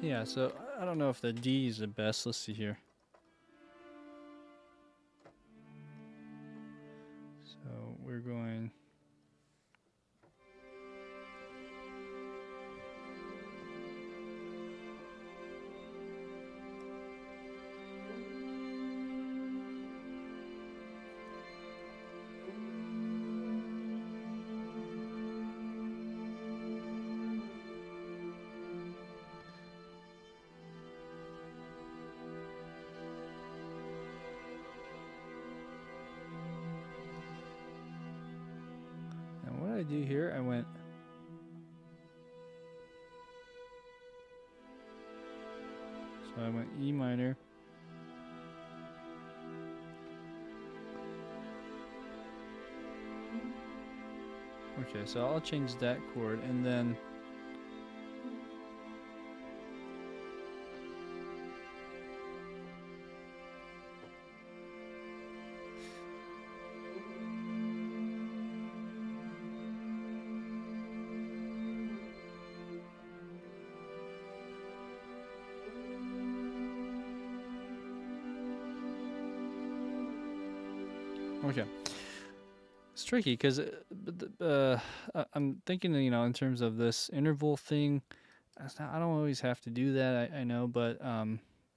Yeah, so I don't know if the D is the best. Let's see here. So we're going. What did I do here? I went. So I went E minor. Okay, so I'll change that chord and then. Okay. It's tricky because I'm thinking, in terms of this interval thing. I don't always have to do that, I know, but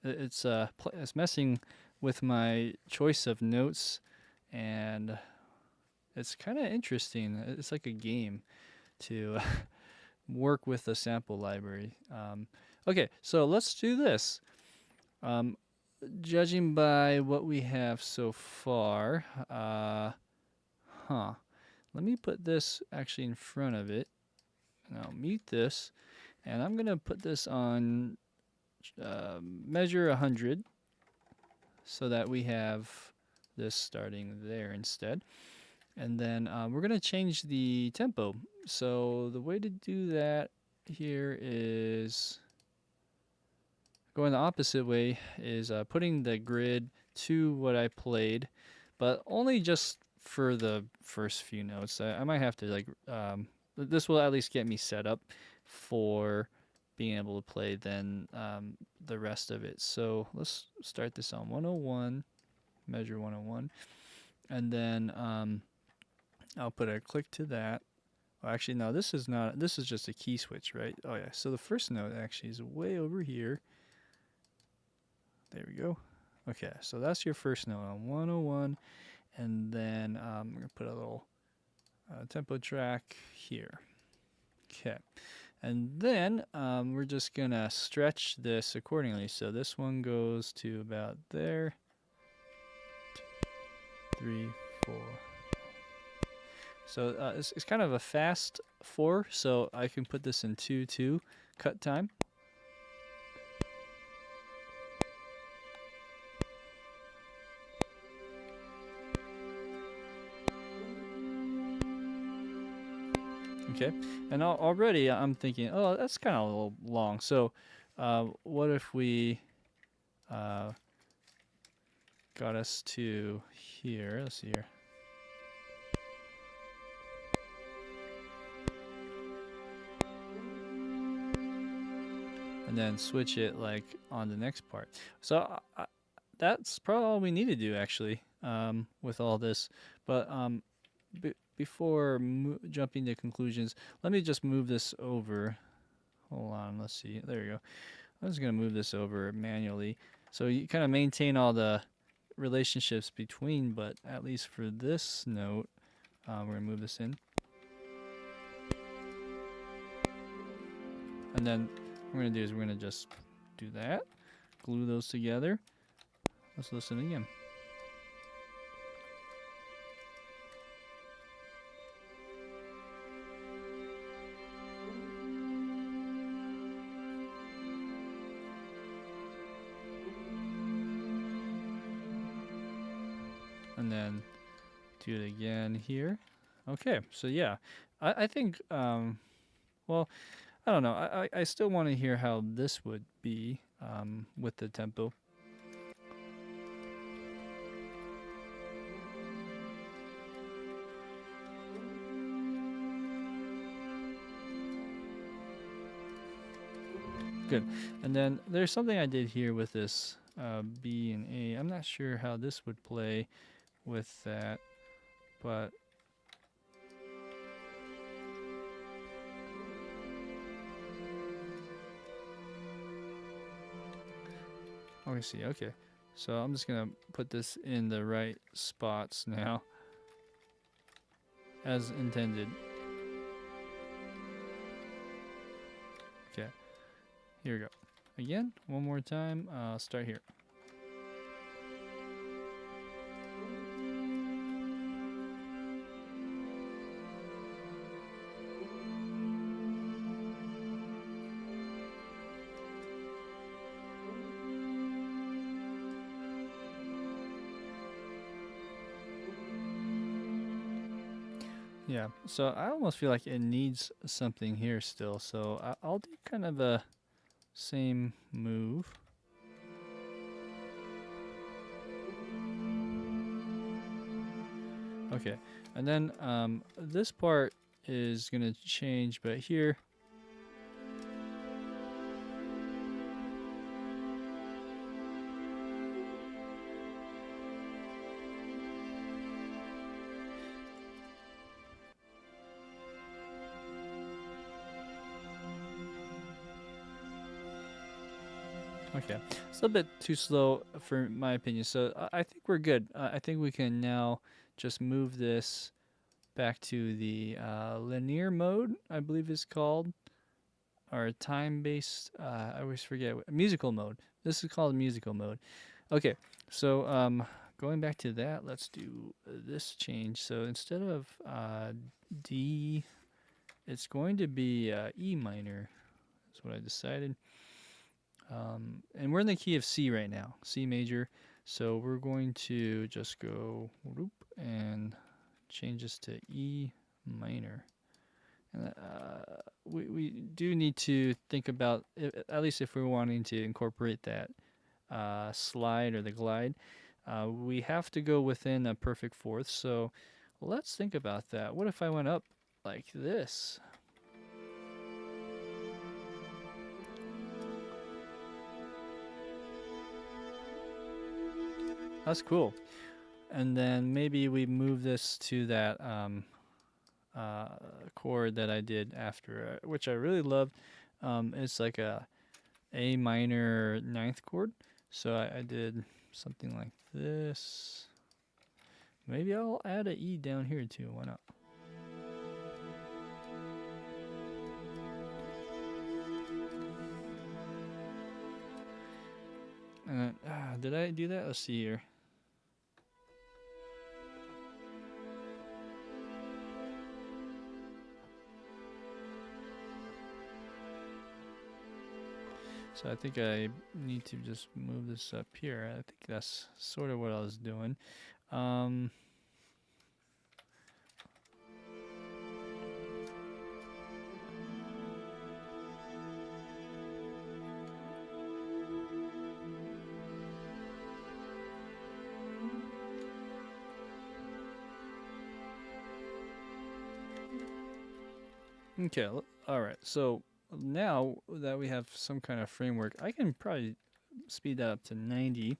it's messing with my choice of notes, and it's kind of interesting. It's like a game to work with the sample library. Okay, so let's do this. Um, Judging by what we have so far, let me put this actually in front of it, and I'll mute this, and I'm gonna put this on measure 100, so that we have this starting there instead. And then we're gonna change the tempo. So the way to do that here is going the opposite way, is putting the grid to what I played, but only just for the first few notes. I might have to like, this will at least get me set up for being able to play then the rest of it. So let's start this on 101, measure 101, and then I'll put a click to that. Oh, actually, no, this is not, this is just a key switch, right? Oh yeah, so the first note actually is way over here. There we go. Okay, so that's your first note on 101, and then I'm gonna put a little tempo track here. Okay, and then we're just gonna stretch this accordingly. So this one goes to about there. 3, 4. So it's kind of a fast 4, so I can put this in 2/2 cut time. Okay, and already I'm thinking, oh, that's kind of a little long. So what if we got us to here? Let's see here. And then switch it like on the next part. So that's probably all we need to do actually with all this. But before jumping to conclusions, let me just move this over. Hold on, let's see. There we go. I'm just gonna move this over manually, so you kind of maintain all the relationships between. But at least for this note, we're gonna move this in, and then what we're gonna do is we're gonna just do that, glue those together. Let's listen again. And then do it again here. Okay, so yeah, I think, well, I don't know. I still want to hear how this would be with the tempo. Good. And then there's something I did here with this B and A. I'm not sure how this would play with that, but I see. Okay, so I'm just gonna put this in the right spots now, as intended. Okay, here we go. Again, one more time. Start here. Yeah, so I almost feel like it needs something here still, so I'll do kind of a same move. Okay, and then this part is gonna change, but here, Okay, it's a bit too slow for my opinion. So I think we're good. I think we can now just move this back to the linear mode, I believe it's called, or time-based. I always forget musical mode. This is called musical mode. Okay, so going back to that, let's do this change. So instead of D, it's going to be E minor. That's what I decided. And we're in the key of C right now, C major. So we're going to just go whoop, and change this to E minor. And we do need to think about, at least if we're wanting to incorporate that slide or the glide, we have to go within a perfect fourth. So let's think about that. What if I went up like this? That's cool. And then maybe we move this to that chord that I did after, which I really loved. It's like A minor ninth chord. So I did something like this. Maybe I'll add an E down here too. Why not? And then, did I do that? Let's see here. So I think I need to just move this up here. I think that's sort of what I was doing. Okay, all right. So now that we have some kind of framework, I can probably speed that up to 90.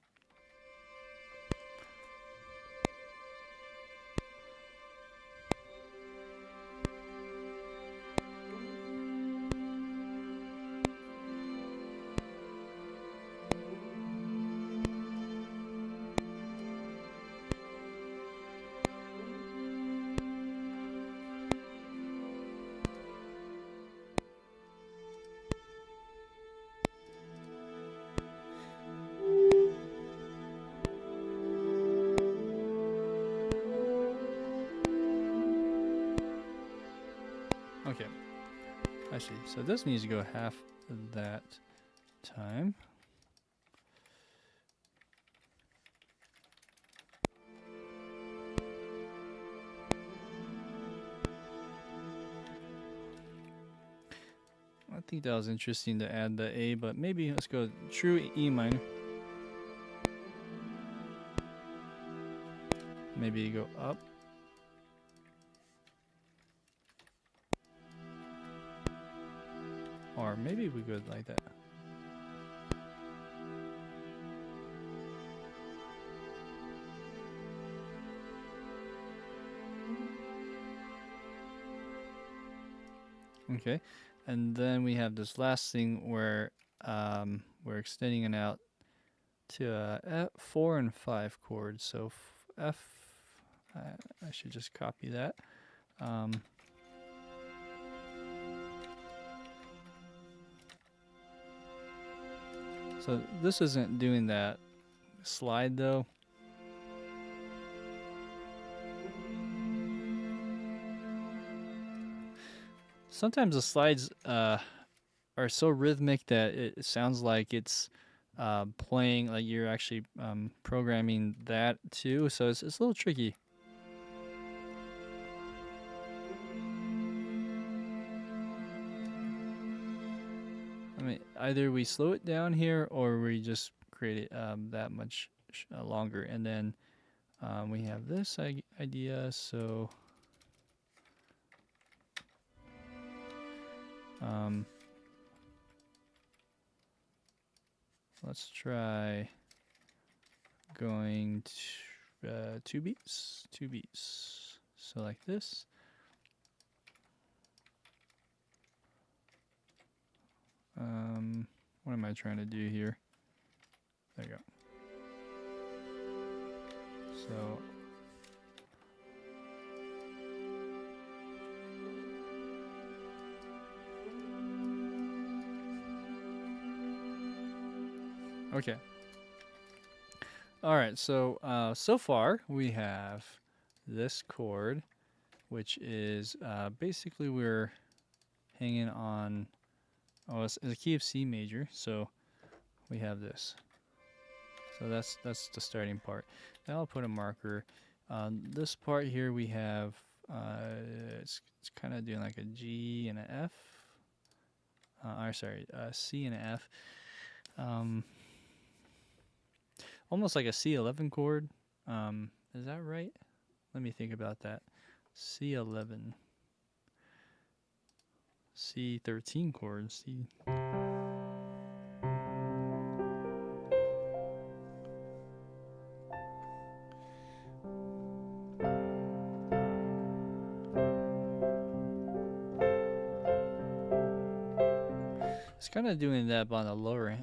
Okay, I see. So this needs to go half that time. I think that was interesting to add the A, but maybe let's go true E minor. Maybe go up. Or maybe we go like that. Okay, and then we have this last thing where we're extending it out to a F4 and 5 chords. So F, I should just copy that. So this isn't doing that slide though. Sometimes the slides are so rhythmic that it sounds like it's playing, like you're actually programming that too. So it's a little tricky. I mean, either we slow it down here or we just create it that much longer. And then we have this idea. So let's try going to 2 beats. So like this. What am I trying to do here? There you go. So okay. All right. So so far we have this chord, which is basically we're hanging on. Oh, it's a key of C major. So we have this. So that's the starting part. Now I'll put a marker. This part here we have. It's kind of doing like a G and an F. Or sorry, C and an F. Almost like a C11 chord. Is that right? Let me think about that. C11. C13 chord. C. It's kind of doing that but on the lower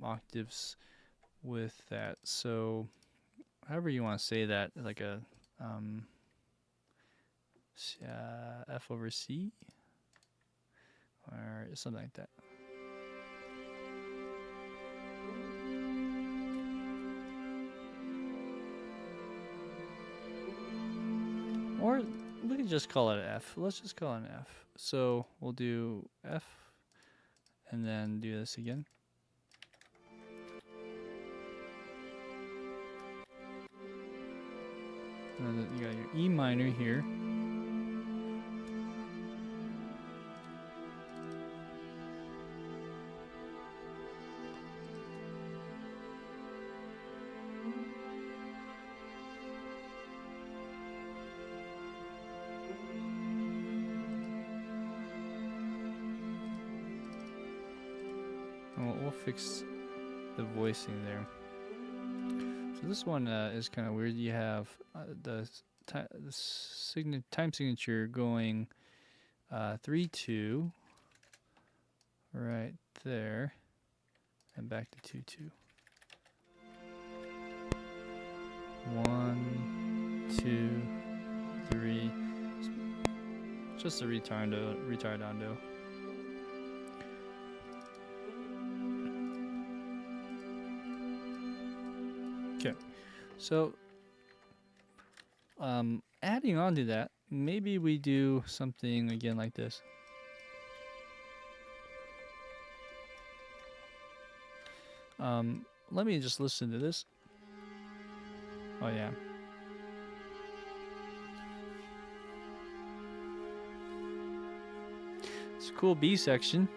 octaves with that. So however you want to say that, like a F over C or something like that. Or we can just call it an F. Let's just call it an F. So we'll do F and then do this again. And then you got your E minor here. We'll fix the voicing there. So this one is kind of weird. You have the time signature going 3-2 right there, and back to 2-2. 1, 2, 3. Just a retardando. Okay, so adding on to that, maybe we do something again like this. Let me just listen to this. Oh yeah. It's a cool B section.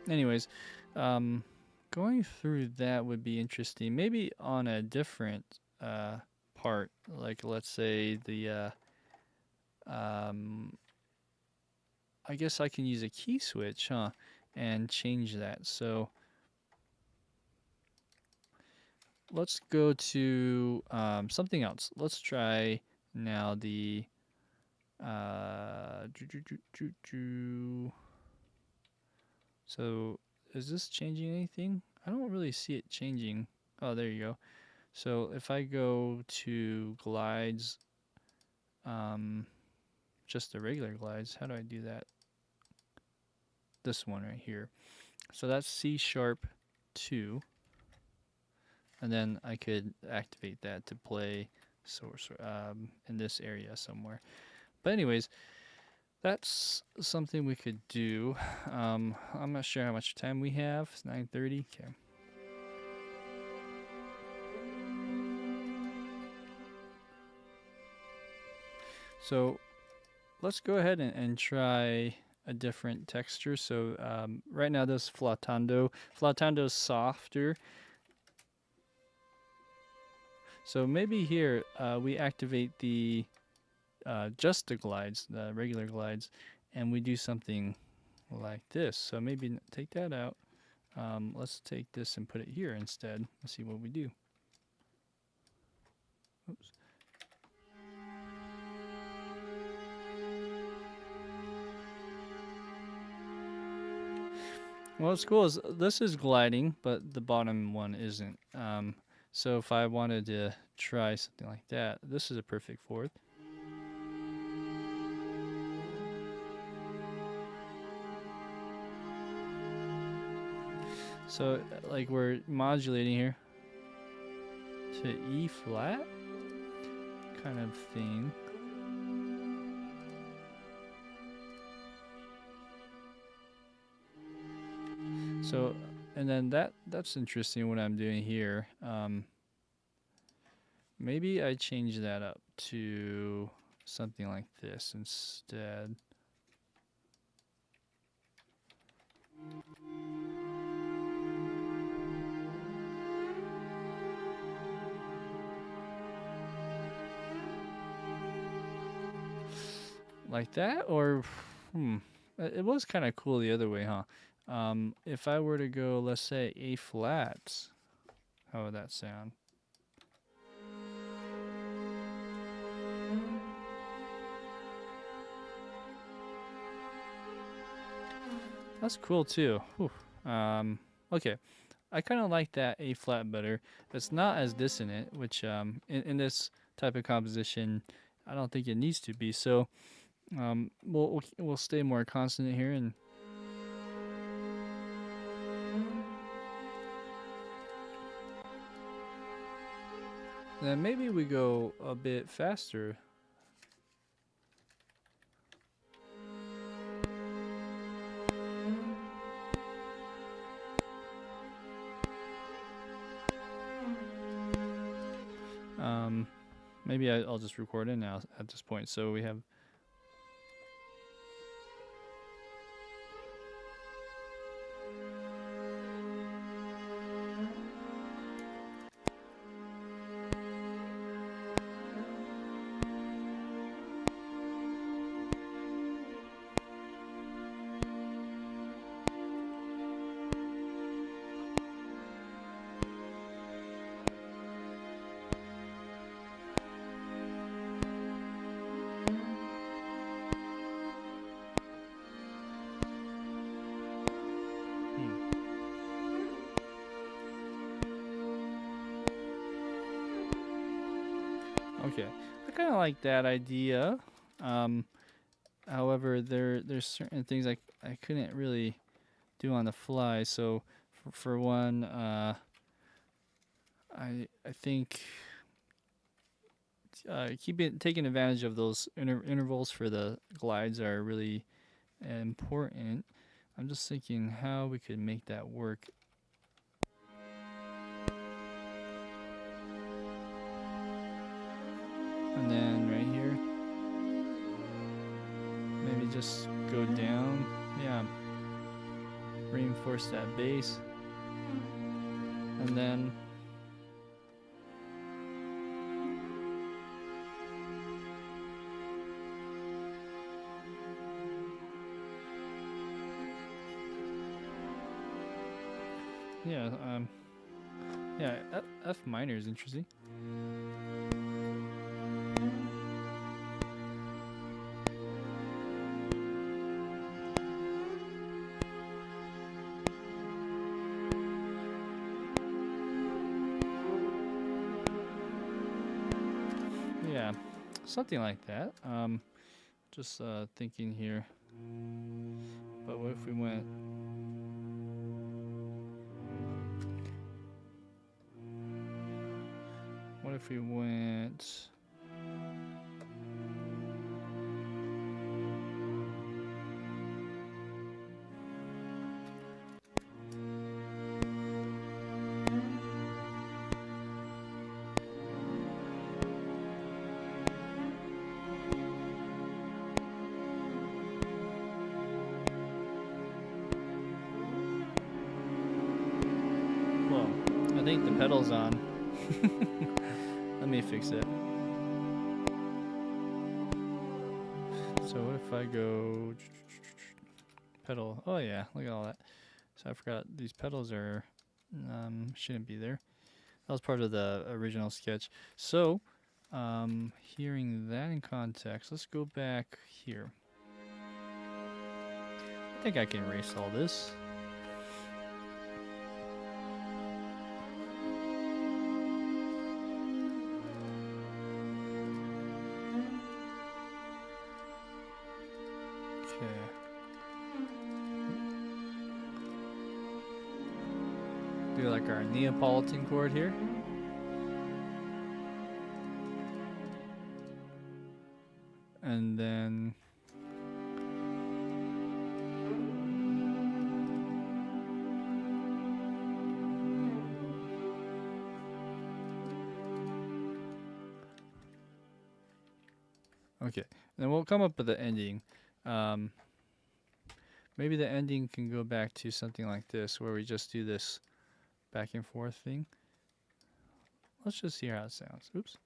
Anyways, going through that would be interesting. Maybe on a different part, like let's say the I guess I can use a key switch, huh, and change that. So let's go to something else. Let's try now the so is this changing anything? I don't really see it changing. Oh, there you go. So if I go to glides, just the regular glides, how do I do that? This one right here. So that's C sharp 2. And then I could activate that to play in this area somewhere. But anyways, that's something we could do. I'm not sure how much time we have. It's 9:30. Okay. So let's go ahead and try a different texture. So right now this flautando. Flautando is softer. So maybe here we activate the just the glides, the regular glides, and we do something like this. So maybe take that out. Let's take this and put it here instead. Let's see what we do. Oops. What's cool is this is gliding, but the bottom one isn't. So if I wanted to try something like that, this is a perfect fourth. So like we're modulating here to E flat kind of thing. So, and then that's interesting what I'm doing here. Maybe I change that up to something like this instead. Like that, or it was kind of cool the other way, huh? If I were to go, let's say A flat, how would that sound? That's cool too. Whew. Okay, I kind of like that A flat better. It's not as dissonant, which in this type of composition, I don't think it needs to be. So we'll stay more consonant here and. Then maybe we go a bit faster. Maybe I'll just record it now at this point. So we have. Okay, I kind of like that idea. However, there's certain things I couldn't really do on the fly. So for one, I think taking advantage of those intervals for the glides are really important. I'm just thinking how we could make that work. And then right here, maybe just go down. Yeah. Reinforce that bass. And then yeah, F minor is interesting. Yeah, something like that. Just thinking here. But what if we went? What if we went? Well, I think the pedal's on. Let me fix it. So what if I go pedal? Oh yeah, look at all that. So I forgot these pedals are shouldn't be there. That was part of the original sketch. So hearing that in context, let's go back here. I think I can erase all this. do like our Neapolitan chord here. And then okay, then we'll come up with the ending. Maybe the ending can go back to something like this, where we just do this back and forth thing. Let's just hear how it sounds. Oops.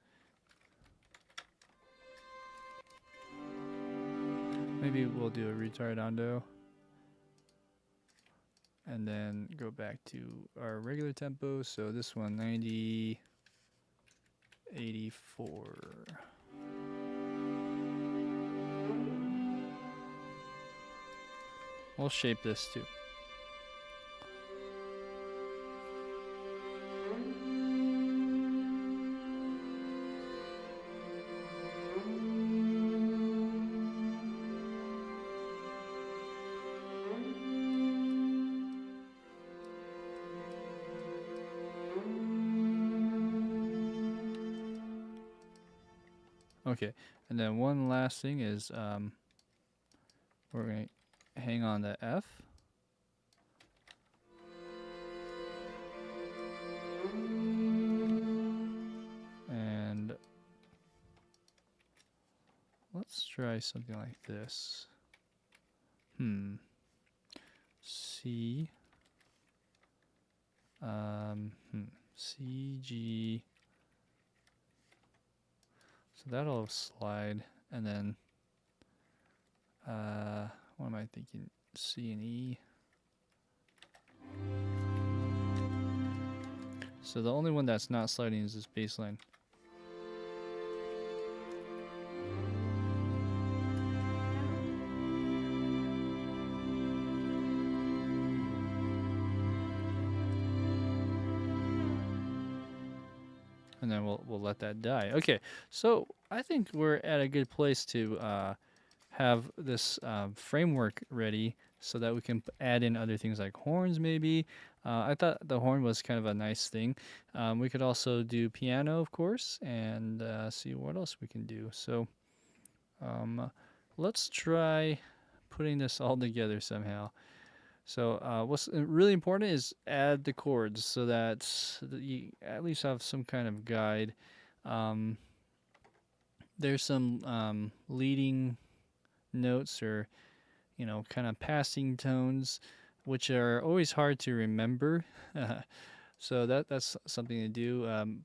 Maybe we'll do a retardando. And then go back to our regular tempo. So this one, 90, 84. We'll shape this too. Okay, and then one last thing is we're going to hang on the F. And let's try something like this. C. C, G. So that'll slide, and then what am I thinking? C and E. So the only one that's not sliding is this bass line. And then we'll let that die. Okay, so I think we're at a good place to have this framework ready so that we can add in other things like horns maybe. I thought the horn was kind of a nice thing. We could also do piano, of course, and see what else we can do. So let's try putting this all together somehow. So what's really important is add the chords so that you at least have some kind of guide. There's some leading notes or, you know, kind of passing tones, which are always hard to remember. So that's something to do,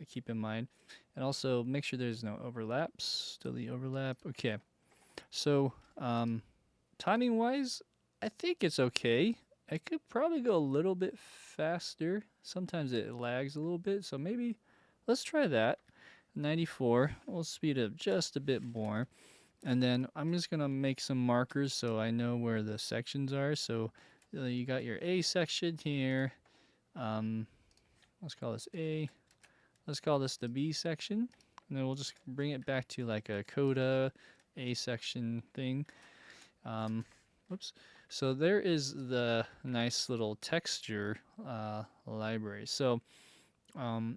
keep in mind. And also make sure there's no overlaps. Delete overlap. Okay. So timing wise, I think it's okay. I could probably go a little bit faster. Sometimes it lags a little bit, so maybe let's try that. 94. We'll speed up just a bit more. And then I'm just going to make some markers so I know where the sections are. So you got your A section here. Let's call this A. Let's call this the B section. And then we'll just bring it back to like a coda A section thing. Whoops. So there is the nice little texture library. So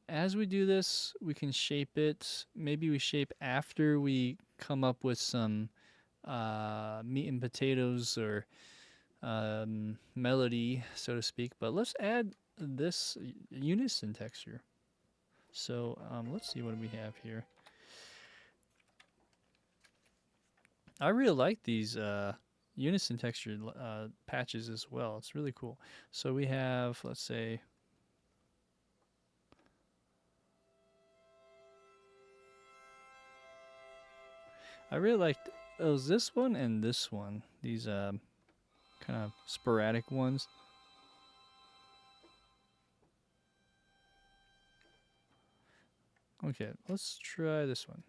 as we do this, we can shape it. Maybe we shape after we come up with some meat and potatoes or melody, so to speak. But let's add this unison texture. So let's see what we have here. I really like these unison texture patches as well. It's really cool. So we have, let's say, I really liked this one and this one. These kind of sporadic ones. Okay, let's try this one.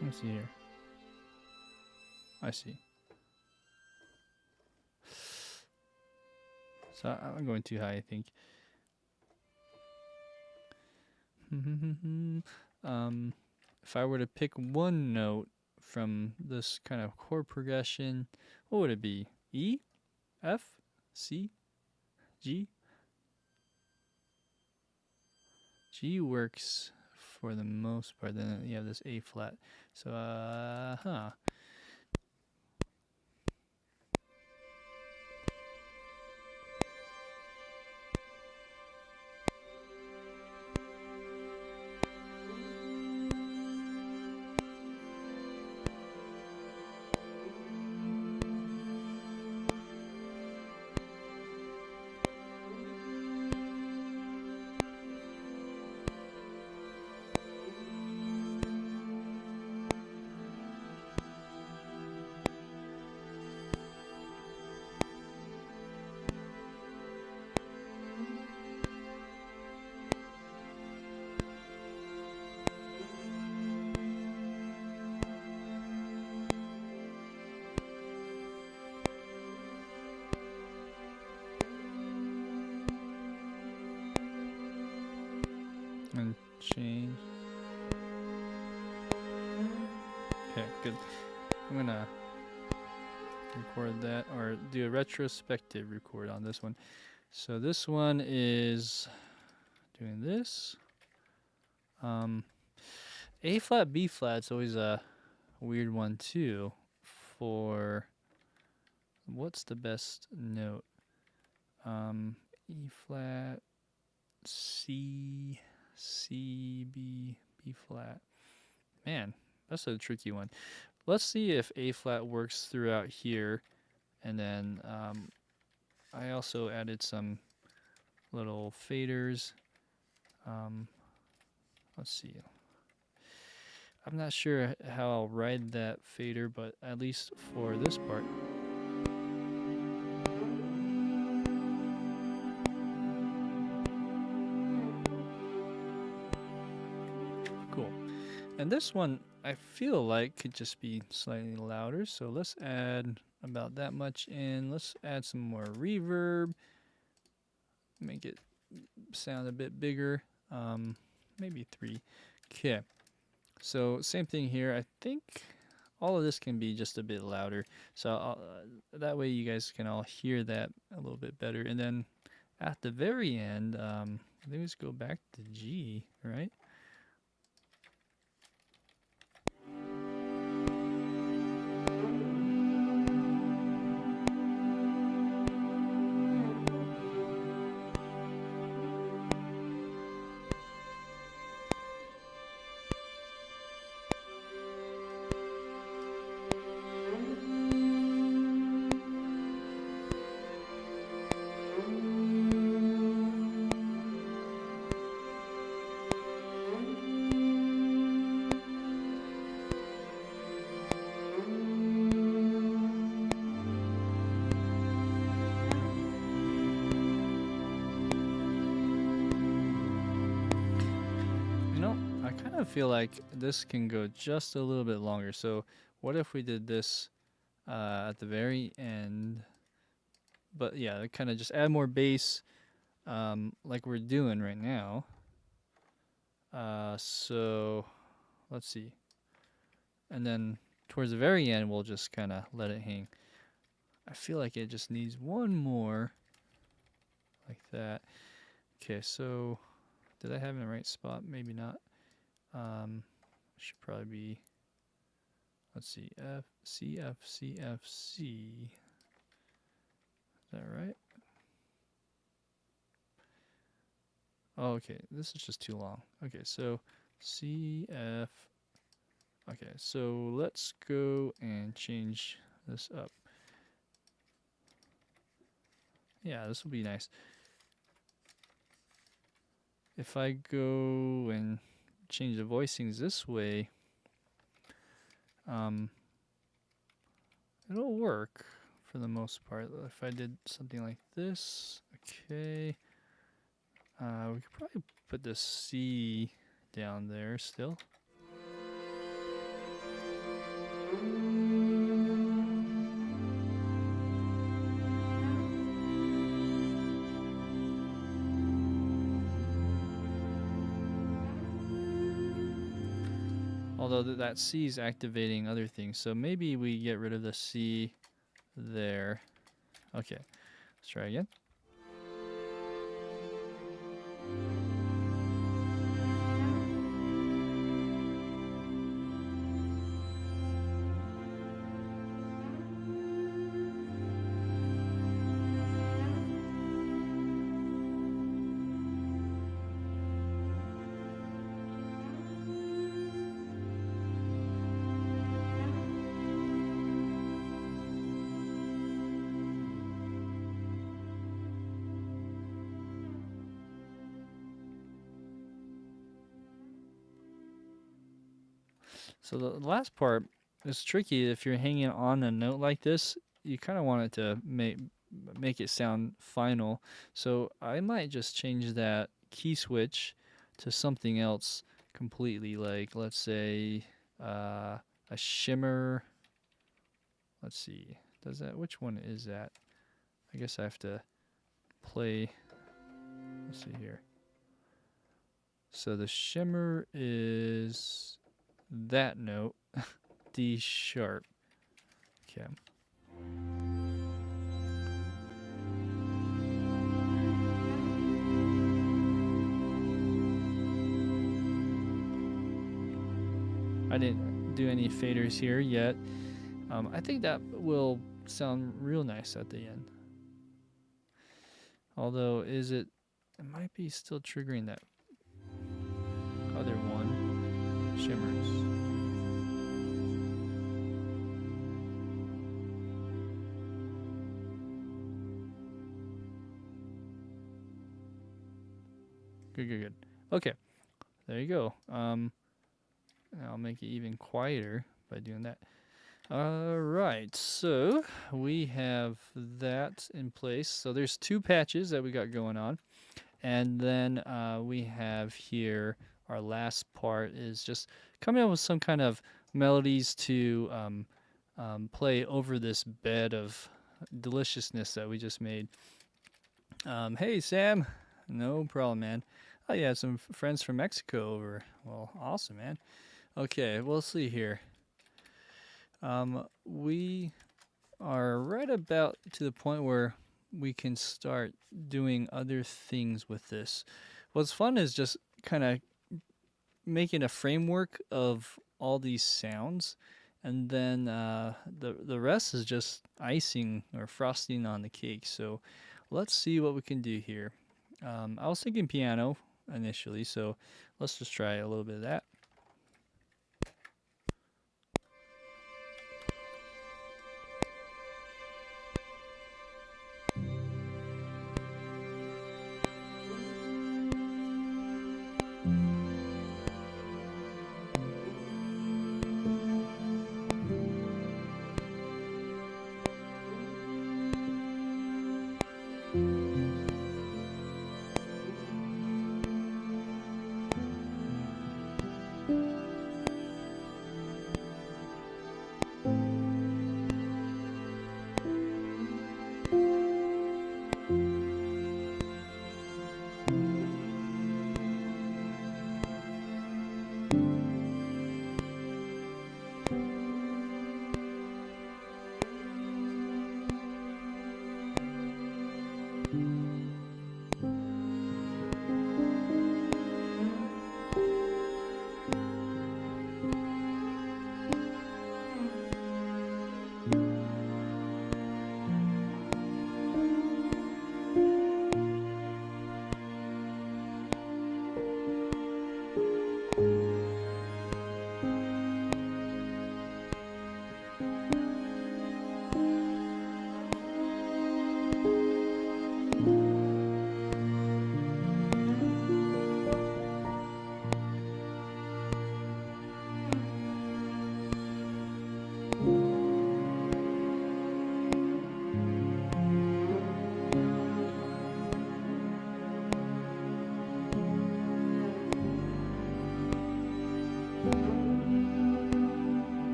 Let's see here. I see. So I'm going too high, I think. If I were to pick one note from this kind of chord progression, what would it be? E, F, C, G? G works for the most part. Then you have this A flat. So, and change. Okay, good. I'm gonna record that, or do a retrospective record on this one. So this one is doing this. A flat, B flat's always a weird one too. For what's the best note? E flat, C, C, B, B flat. Man, that's a tricky one. Let's see if A flat works throughout here, and then I also added some little faders. Let's see. I'm not sure how I'll ride that fader, but at least for this part. Cool. And this one, I feel like could just be slightly louder. So let's add about that much in. Let's add some more reverb. Make it sound a bit bigger. Maybe 3. Okay. So same thing here. I think all of this can be just a bit louder. So that way you guys can all hear that a little bit better. And then at the very end, I think let's go back to G, right? I feel like this can go just a little bit longer. So what if we did this at the very end? But yeah, kind of just add more bass like we're doing right now. So let's see. And then towards the very end, we'll just kind of let it hang. I feel like it just needs one more like that. Okay, so did I have it in the right spot? Maybe not. Should probably be, let's see, F, C, F, C, F, C. Is that right? Oh, okay, this is just too long. Okay, so C, F. Okay, so let's go and change this up. Yeah, this will be nice. If I go and change the voicings this way, it'll work for the most part. If I did something like this, okay, we could probably put the C down there still. Although that C is activating other things, so maybe we get rid of the C there. Okay, let's try again. So the last part is tricky. If you're hanging on a note like this, you kind of want it to make it sound final. So I might just change that key switch to something else completely. Like let's say a shimmer. Let's see. Does that? Which one is that? I guess I have to play. Let's see here. So the shimmer is that note, D sharp. Okay. I didn't do any faders here yet. I think that will sound real nice at the end. Although, it might be still triggering that other one, shimmers. Good. Okay, there you go. I'll make it even quieter by doing that. Alright, so we have that in place. So there's 2 patches that we got going on. And then we have here our last part is just coming up with some kind of melodies to play over this bed of deliciousness that we just made. Hey, Sam. No problem, man. Oh, yeah, some friends from Mexico over. Well, awesome, man. Okay, we'll see here. We are right about to the point where we can start doing other things with this. What's fun is just kind of making a framework of all these sounds, and then the rest is just icing or frosting on the cake. So let's see what we can do here. I was thinking piano initially, so let's just try a little bit of that.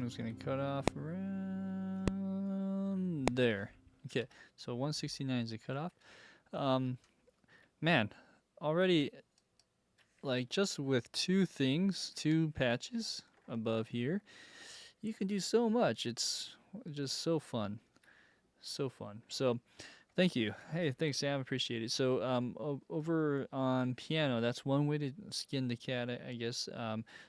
just gonna cut off around there. Okay, so 169 is the cutoff. Man, already, like, just with two patches above here, you can do so much. It's just so fun. So fun. So thank you. Hey, thanks, Sam. Appreciate it. So over on piano, that's one way to skin the cat, I guess.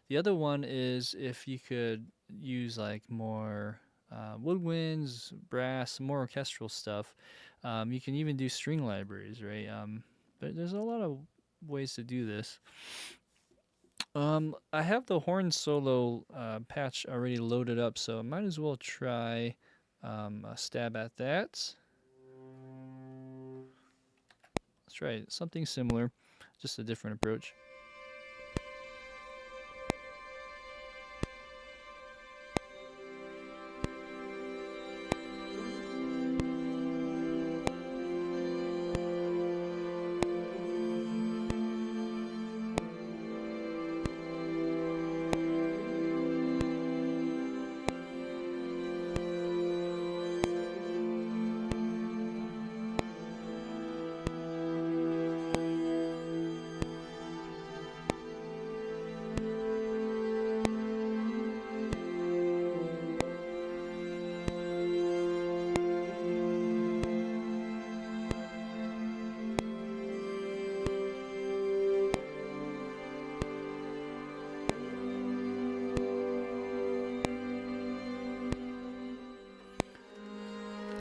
The other one is if you could use like more woodwinds, brass, more orchestral stuff. You can even do string libraries, right? But there's a lot of ways to do this. I have the horn solo patch already loaded up, so I might as well try a stab at that. Let's try something similar, just a different approach.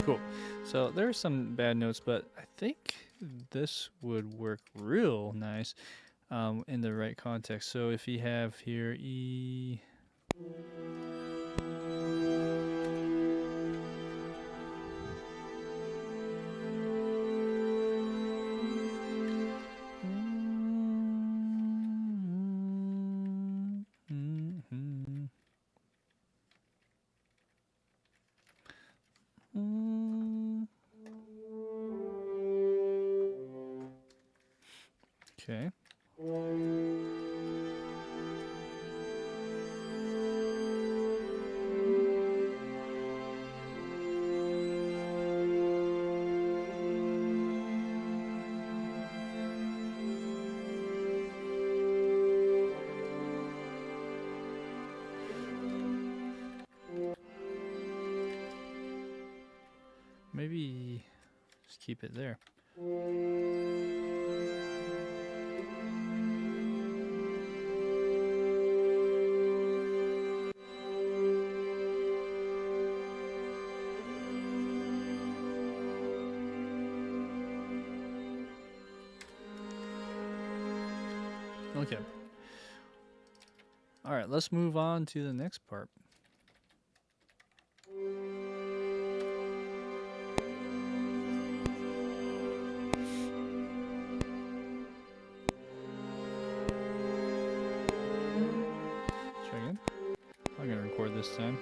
Cool. So there are some bad notes, but I think this would work real nice in the right context. So if you have here E. Okay. Maybe just keep it there. Okay. All right, let's move on to the next part. Try again. I'm gonna record this time.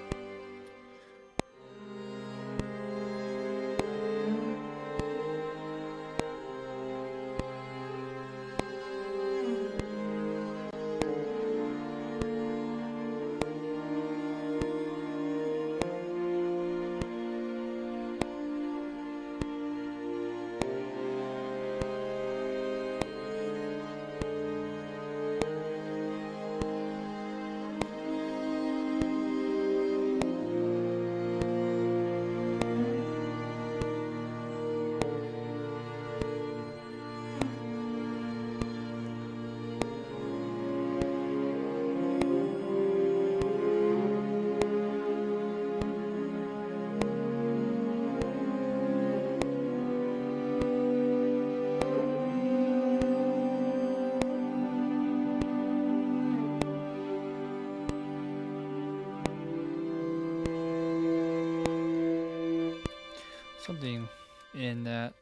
Something in that.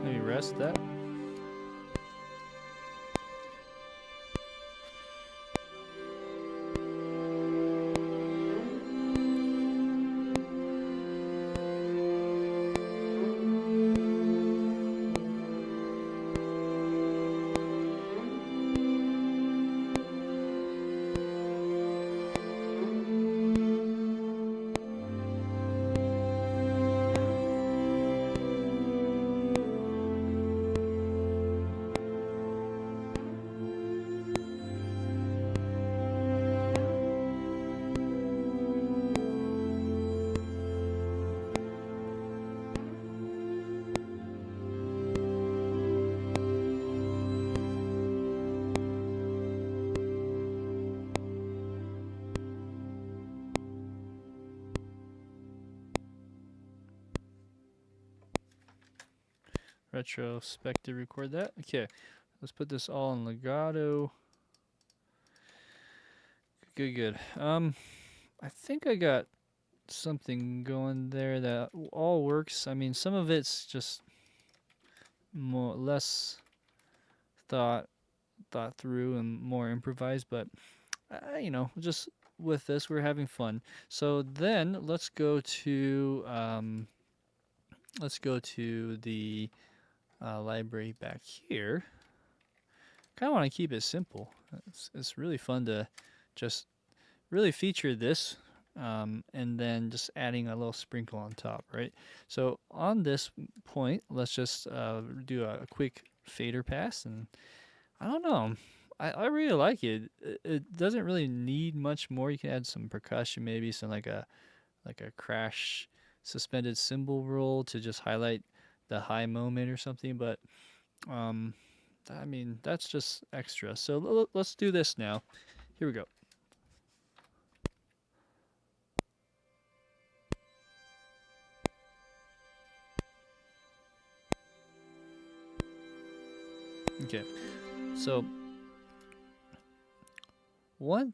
Maybe rest that. retrospective record that. Okay, let's put this all in legato. Good. I think I got something going there that all works. I mean, some of it's just less thought through and more improvised, but you know, just with this, we're having fun. So then let's go to the library back here. Kind of want to keep it simple. It's really fun to just really feature this, and then just adding a little sprinkle on top, right? So on this point, let's just do a quick fader pass, and I don't know. I really like it. It doesn't really need much more. You can add some percussion, maybe some like a crash suspended cymbal roll to just highlight the high moment or something. But I mean, that's just extra. So let's do this now. Here we go. Okay, so one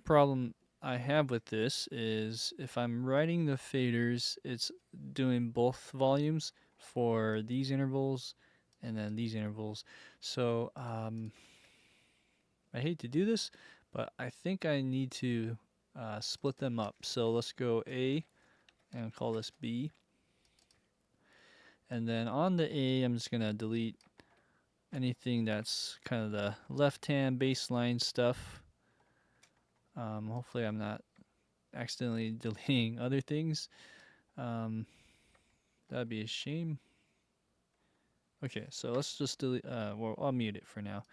problem I have with this is if I'm writing the faders, it's doing both volumes for these intervals and then these intervals. So I hate to do this, but I think I need to split them up. So let's go A and call this B. And then on the A, I'm just going to delete anything that's kind of the left-hand bass line stuff. Hopefully I'm not accidentally deleting other things. That'd be a shame. Okay, so let's just delete, well, I'll mute it for now.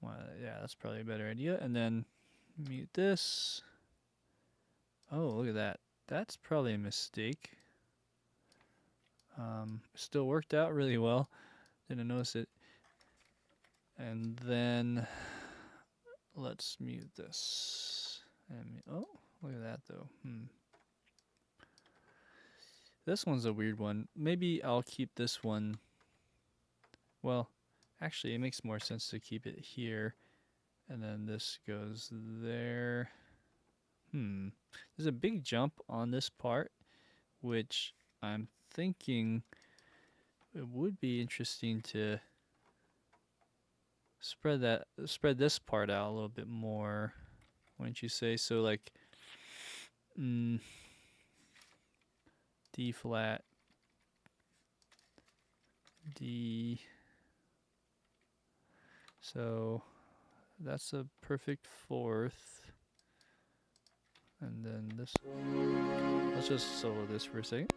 Well, yeah, that's probably a better idea. And then mute this. Oh, look at that. That's probably a mistake. Still worked out really well. Didn't notice it. And then let's mute this. And oh, look at that though. This one's a weird one. Maybe I'll keep this one. Well, actually, it makes more sense to keep it here. And then this goes there. There's a big jump on this part, which I'm thinking it would be interesting to spread this part out a little bit more, wouldn't you say? So like D flat, D. So that's a perfect fourth. And then this, let's just solo this for a second.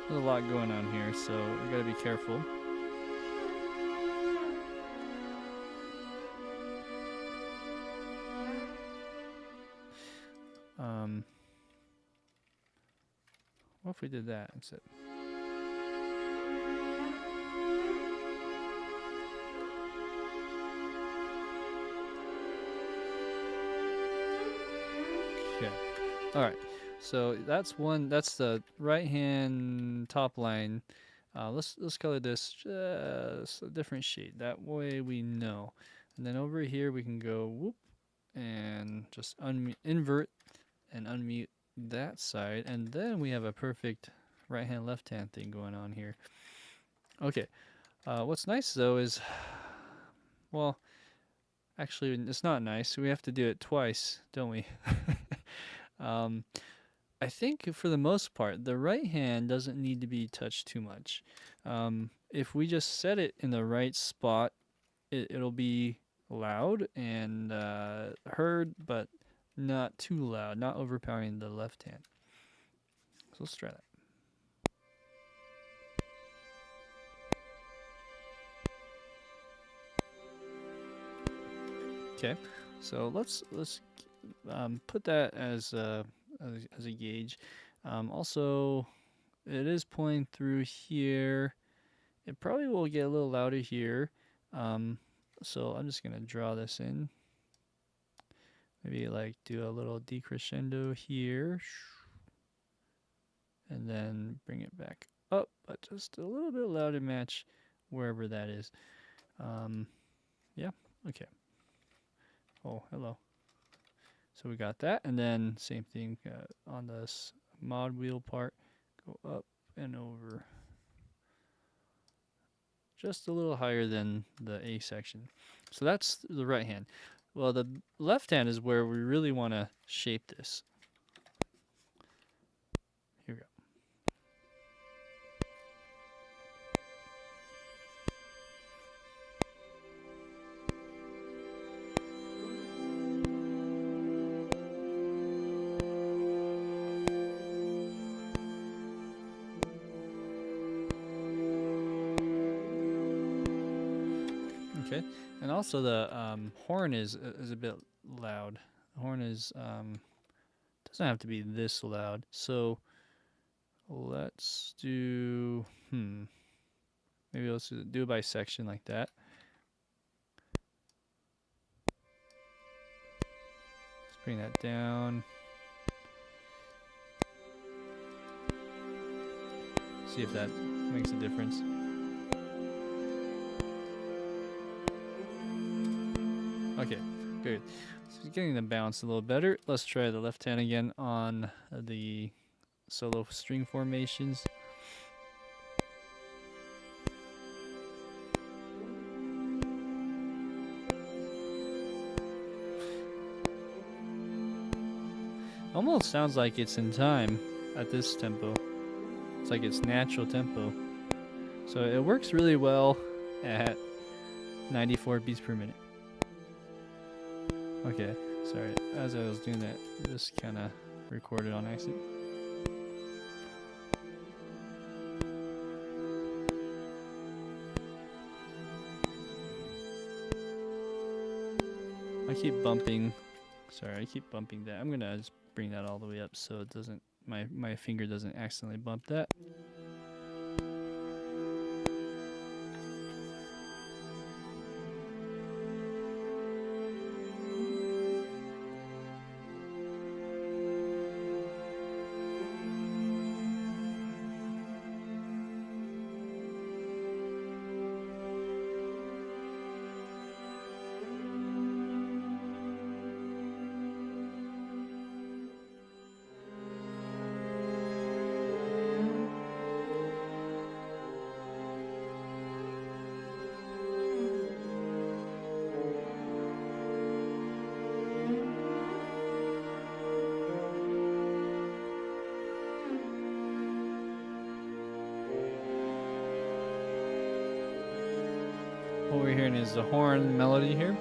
There's a lot going on here, so we gotta be careful. What if we did that instead? Okay. All right. So that's one. That's the right hand top line. Let's color this just a different shade. That way we know. And then over here we can go whoop and just invert and unmute that side, and then we have a perfect right hand left hand thing going on here. Okay. What's nice though is, well, actually it's not nice. We have to do it twice, don't we? I think for the most part, the right hand doesn't need to be touched too much. If we just set it in the right spot, it'll be loud and heard, but not too loud, not overpowering the left hand. So let's try that. Okay, so let's put that as a gauge. Also, it is pulling through here. It probably will get a little louder here. So I'm just gonna draw this in. Maybe like do a little decrescendo here. And then bring it back up, but just a little bit louder to match wherever that is. Yeah, okay. Oh, hello. So we got that, and then same thing on this mod wheel part. Go up and over. Just a little higher than the A section. So that's the right hand. Well, the left hand is where we really want to shape this. Here we go. Okay, and also the horn is a bit loud. The horn is doesn't have to be this loud. So let's do maybe let's do it by section like that. Let's bring that down. See if that makes a difference. Okay, good. So getting the balance a little better. Let's try the left hand again on the solo string formations. Almost sounds like it's in time at this tempo. It's like it's natural tempo. So it works really well at 94 beats per minute. Okay, sorry. As I was doing that, just kind of recorded on accident. I keep bumping. Sorry, I keep bumping that. I'm gonna just bring that all the way up so it doesn't. My finger doesn't accidentally bump that. What we're hearing is the horn melody here.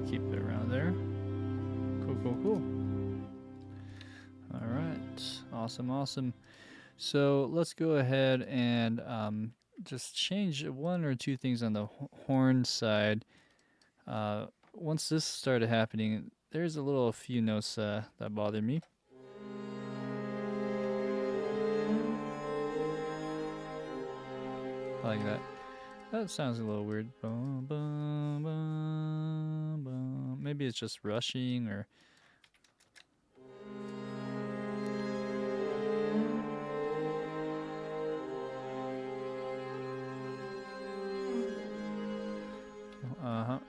Keep it around there. Cool. All right, awesome. So let's go ahead and just change one or two things on the horn side. Once this started happening, there's a few notes that bother me. I like that. That sounds a little weird. Bum, bum, bum, bum. Maybe it's just rushing or. Uh-huh.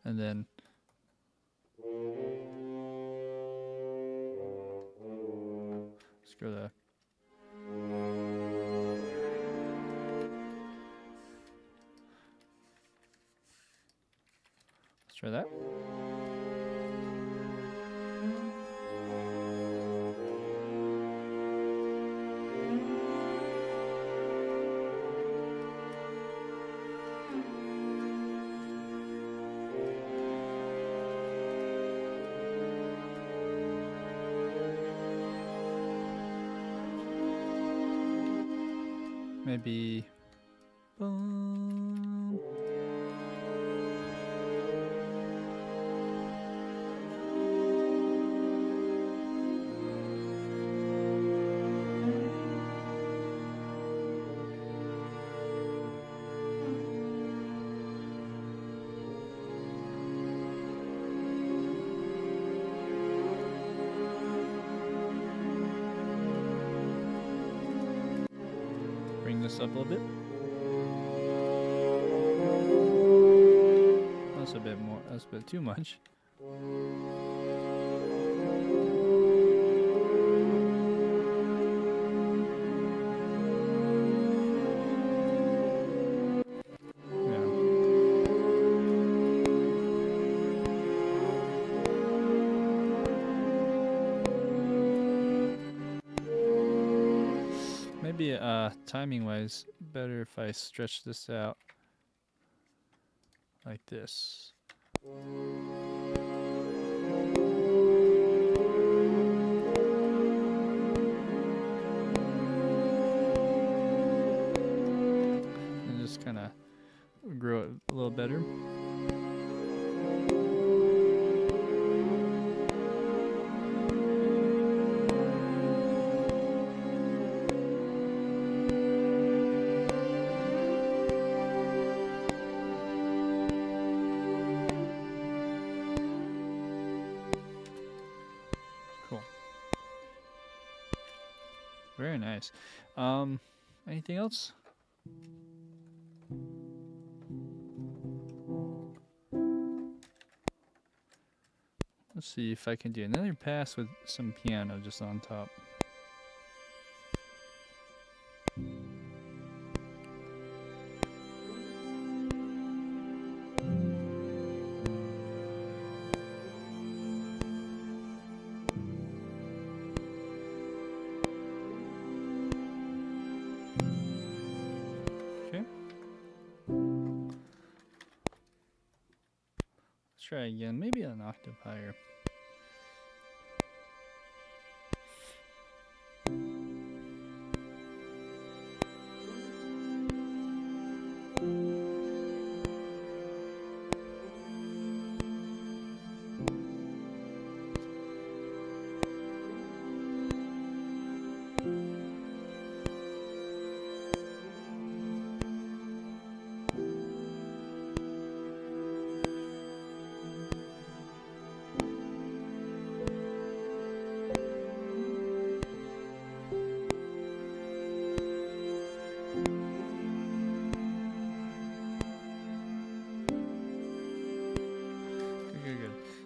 And then let's go to let's try that. Maybe boom. Bring this up a little bit. That's a bit more. That's a bit too much. Maybe timing wise, better if I stretch this out like this. And just kind of grow it a little better. Very nice. Anything else? Let's see if I can do another pass with some piano just on top. Try again, maybe an octave higher.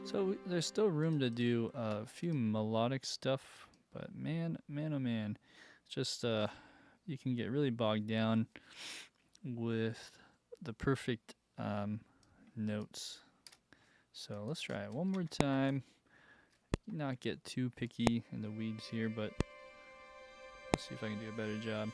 So there's still room to do a few melodic stuff, but man, oh man, just you can get really bogged down with the perfect notes. So let's try it one more time. Not get too picky in the weeds here, but let's see if I can do a better job.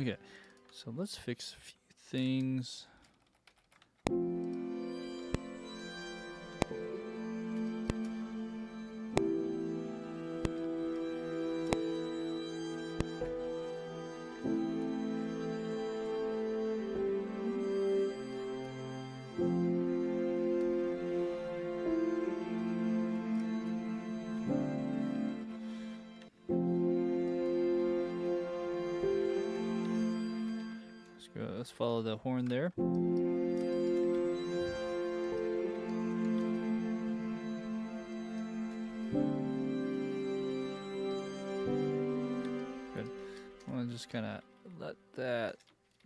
Okay, so let's fix a few things. Let's follow the horn there. Good. I want to just kind of let that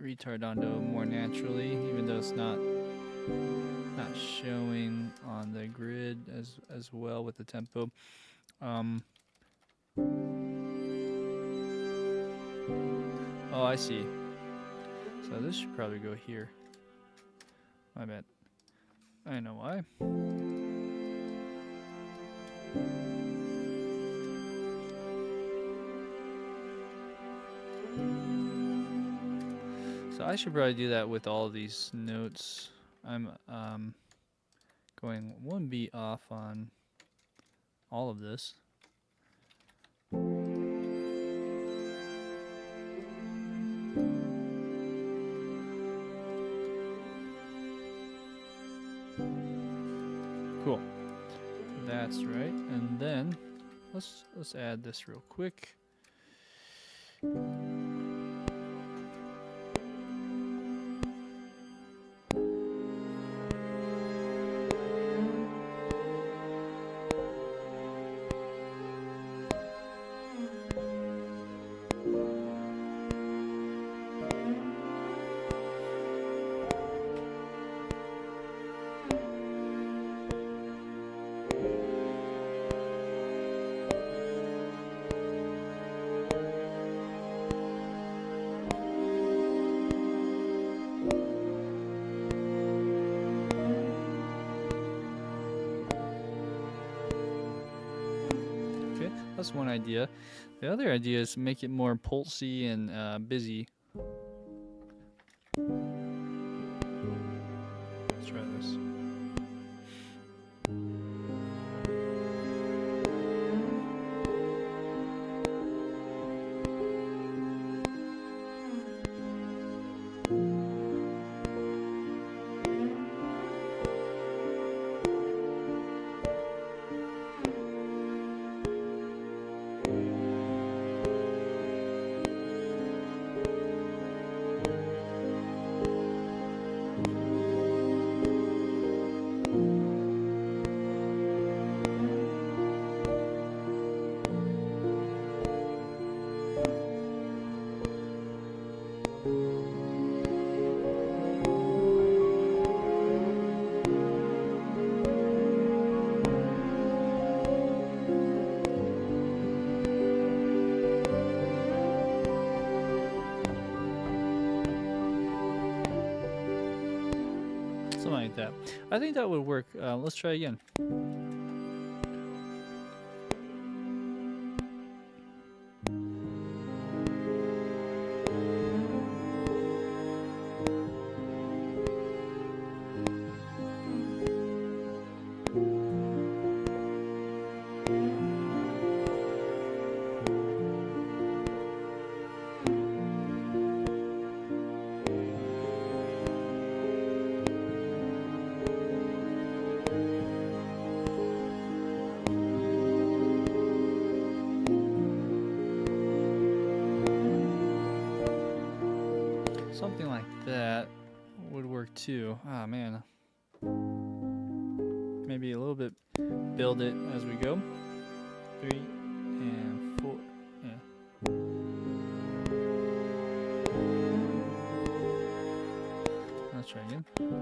retardando more naturally, even though it's not showing on the grid as well with the tempo. Oh, I see. So this should probably go here. My bad. I know why. So I should probably do that with all of these notes. I'm going 1 beat off on all of this. Cool. That's right. And then let's add this real quick. That's one idea. The other idea is make it more pulsy and busy. Let's try this. Something like that. I think that would work. Let's try again. Something like that would work too. Ah, man. Maybe a little bit build it as we go. 3 and 4. Yeah. Let's try again. 2, 3.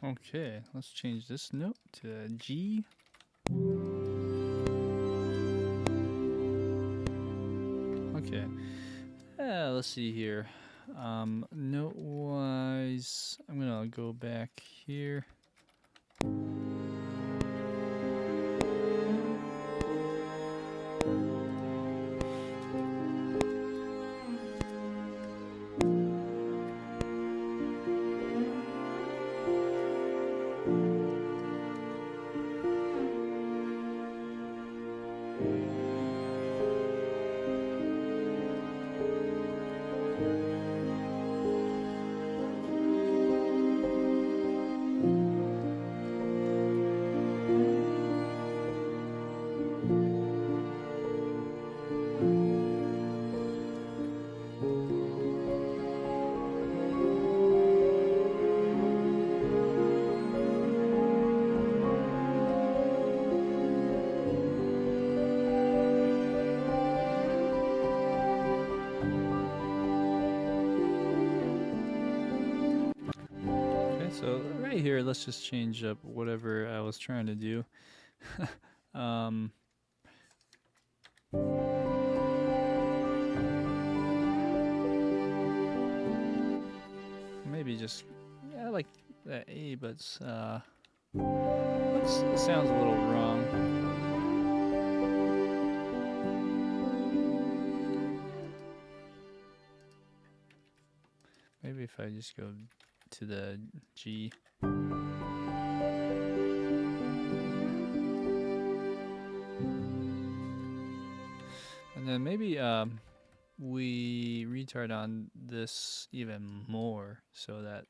Okay, let's change this note to G. Okay, let's see here. Note wise, I'm gonna go back here. So right here, let's just change up whatever I was trying to do. Maybe just, yeah, I like that A, but it sounds a little wrong. Maybe if I just go to the G. And then maybe we retard on this even more so that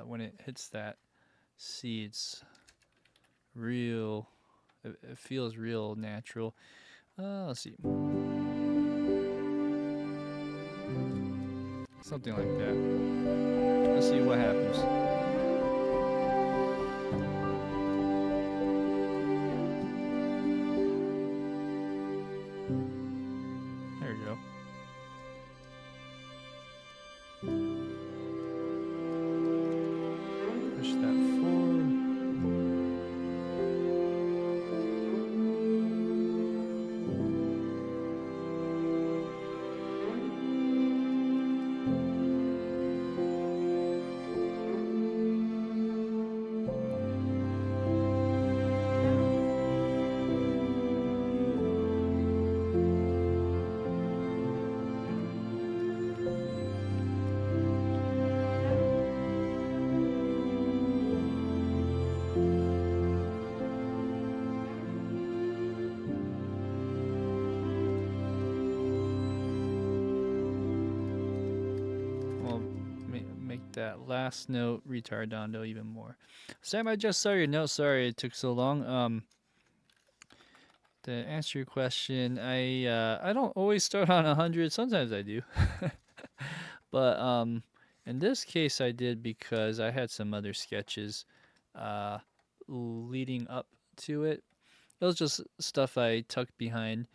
when it hits that C, it's real, it feels real natural. Let's see. Something like that. Let's see what happens. There we go. Push that forward. That last note retardando even more. Sam, I just saw your note. Sorry it took so long. To answer your question, I don't always start on 100. Sometimes I do, but in this case I did because I had some other sketches leading up to it. It was just stuff I tucked behind.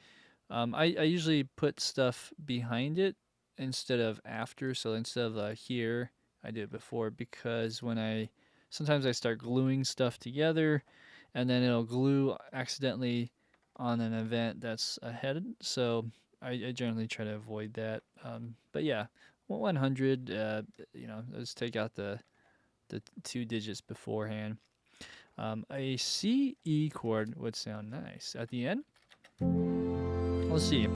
I usually put stuff behind it instead of after. So instead of here, I did it before because sometimes I start gluing stuff together and then it'll glue accidentally on an event that's ahead. So I generally try to avoid that. But yeah, 100, let's take out the 2 digits beforehand. A C E chord would sound nice at the end. Let's see.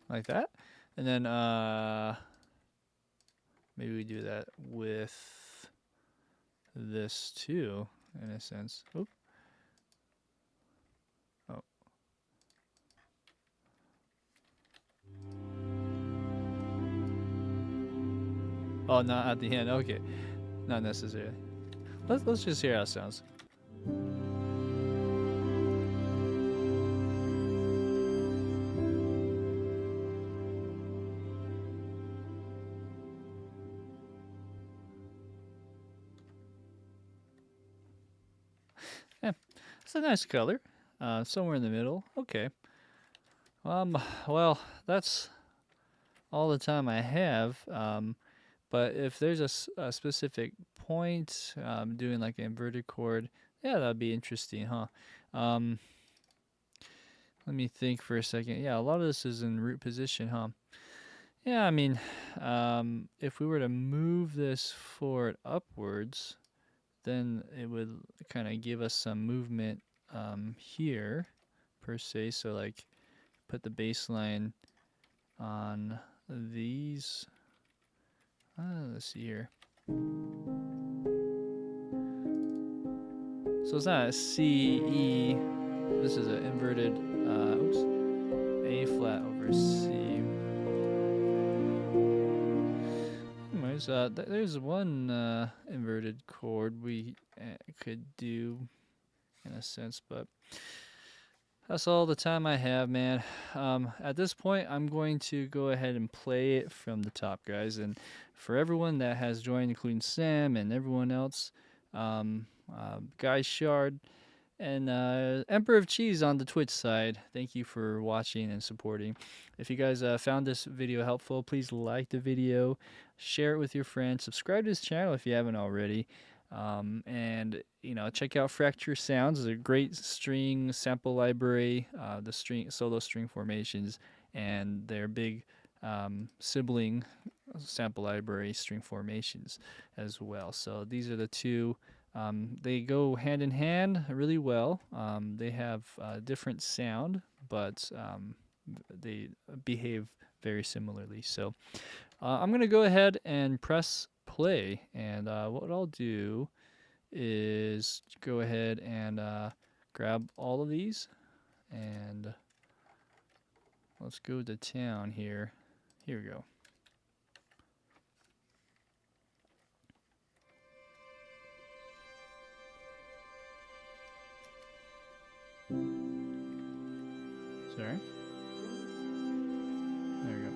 Like that. And then maybe we do that with this too, in a sense. Oop. Oh. Oh, not at the end. Okay. Not necessarily. Let's just hear how it sounds. It's a nice color. Somewhere in the middle. Okay. Well, that's all the time I have. But if there's a specific point, doing like an inverted chord, yeah, that'd be interesting, huh? Um, Let me think for a second. Yeah, a lot of this is in root position, huh? Yeah, I mean, if we were to move this forward upwards, then it would kind of give us some movement here, per se. So like, put the bass line on these. Let's see here. So it's not a C, E. This is an inverted, A flat over C. Anyways, there's one inverted chord we could do in a sense, but that's all the time I have, man. At this point, I'm going to go ahead and play it from the top, guys. And for everyone that has joined, including Sam and everyone else, Guy Shard, and Emperor of Cheese on the Twitch side, thank you for watching and supporting. If you guys found this video helpful, please like the video, share it with your friends, subscribe to this channel if you haven't already, and check out Fracture Sounds. It's a great string sample library, the solo string formations, and their big sibling sample library string formations as well. So these are the two. They go hand in hand really well. They have different sound, but they behave very similarly. So I'm going to go ahead and press play. And what I'll do is go ahead and grab all of these. And let's go to town here. Here we go. Sorry. There we go.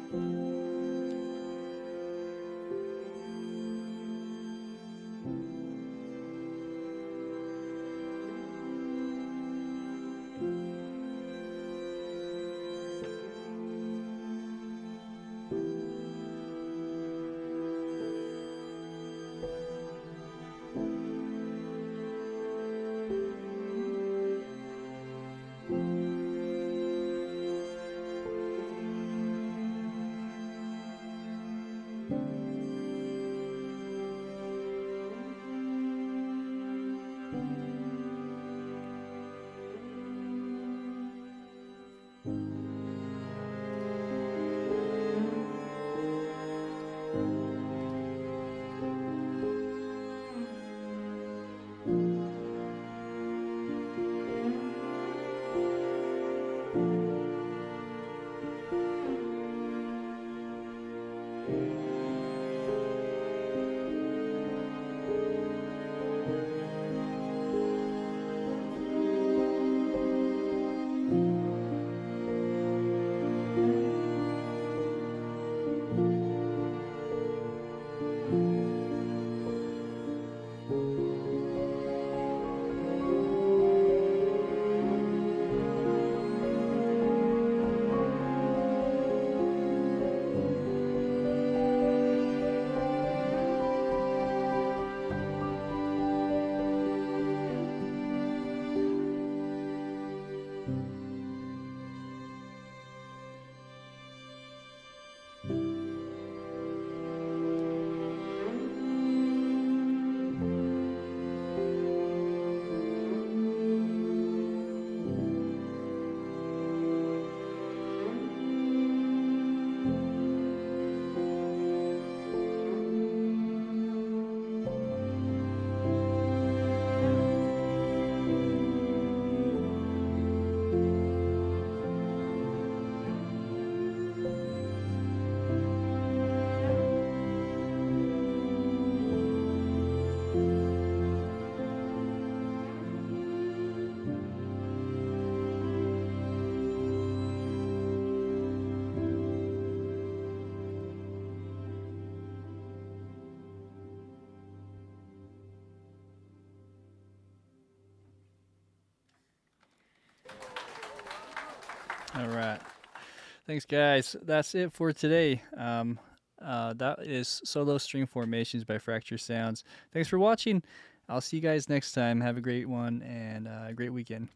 All right. Thanks, guys. That's it for today. That is Solo String Formations by Fracture Sounds. Thanks for watching. I'll see you guys next time. Have a great one and a great weekend.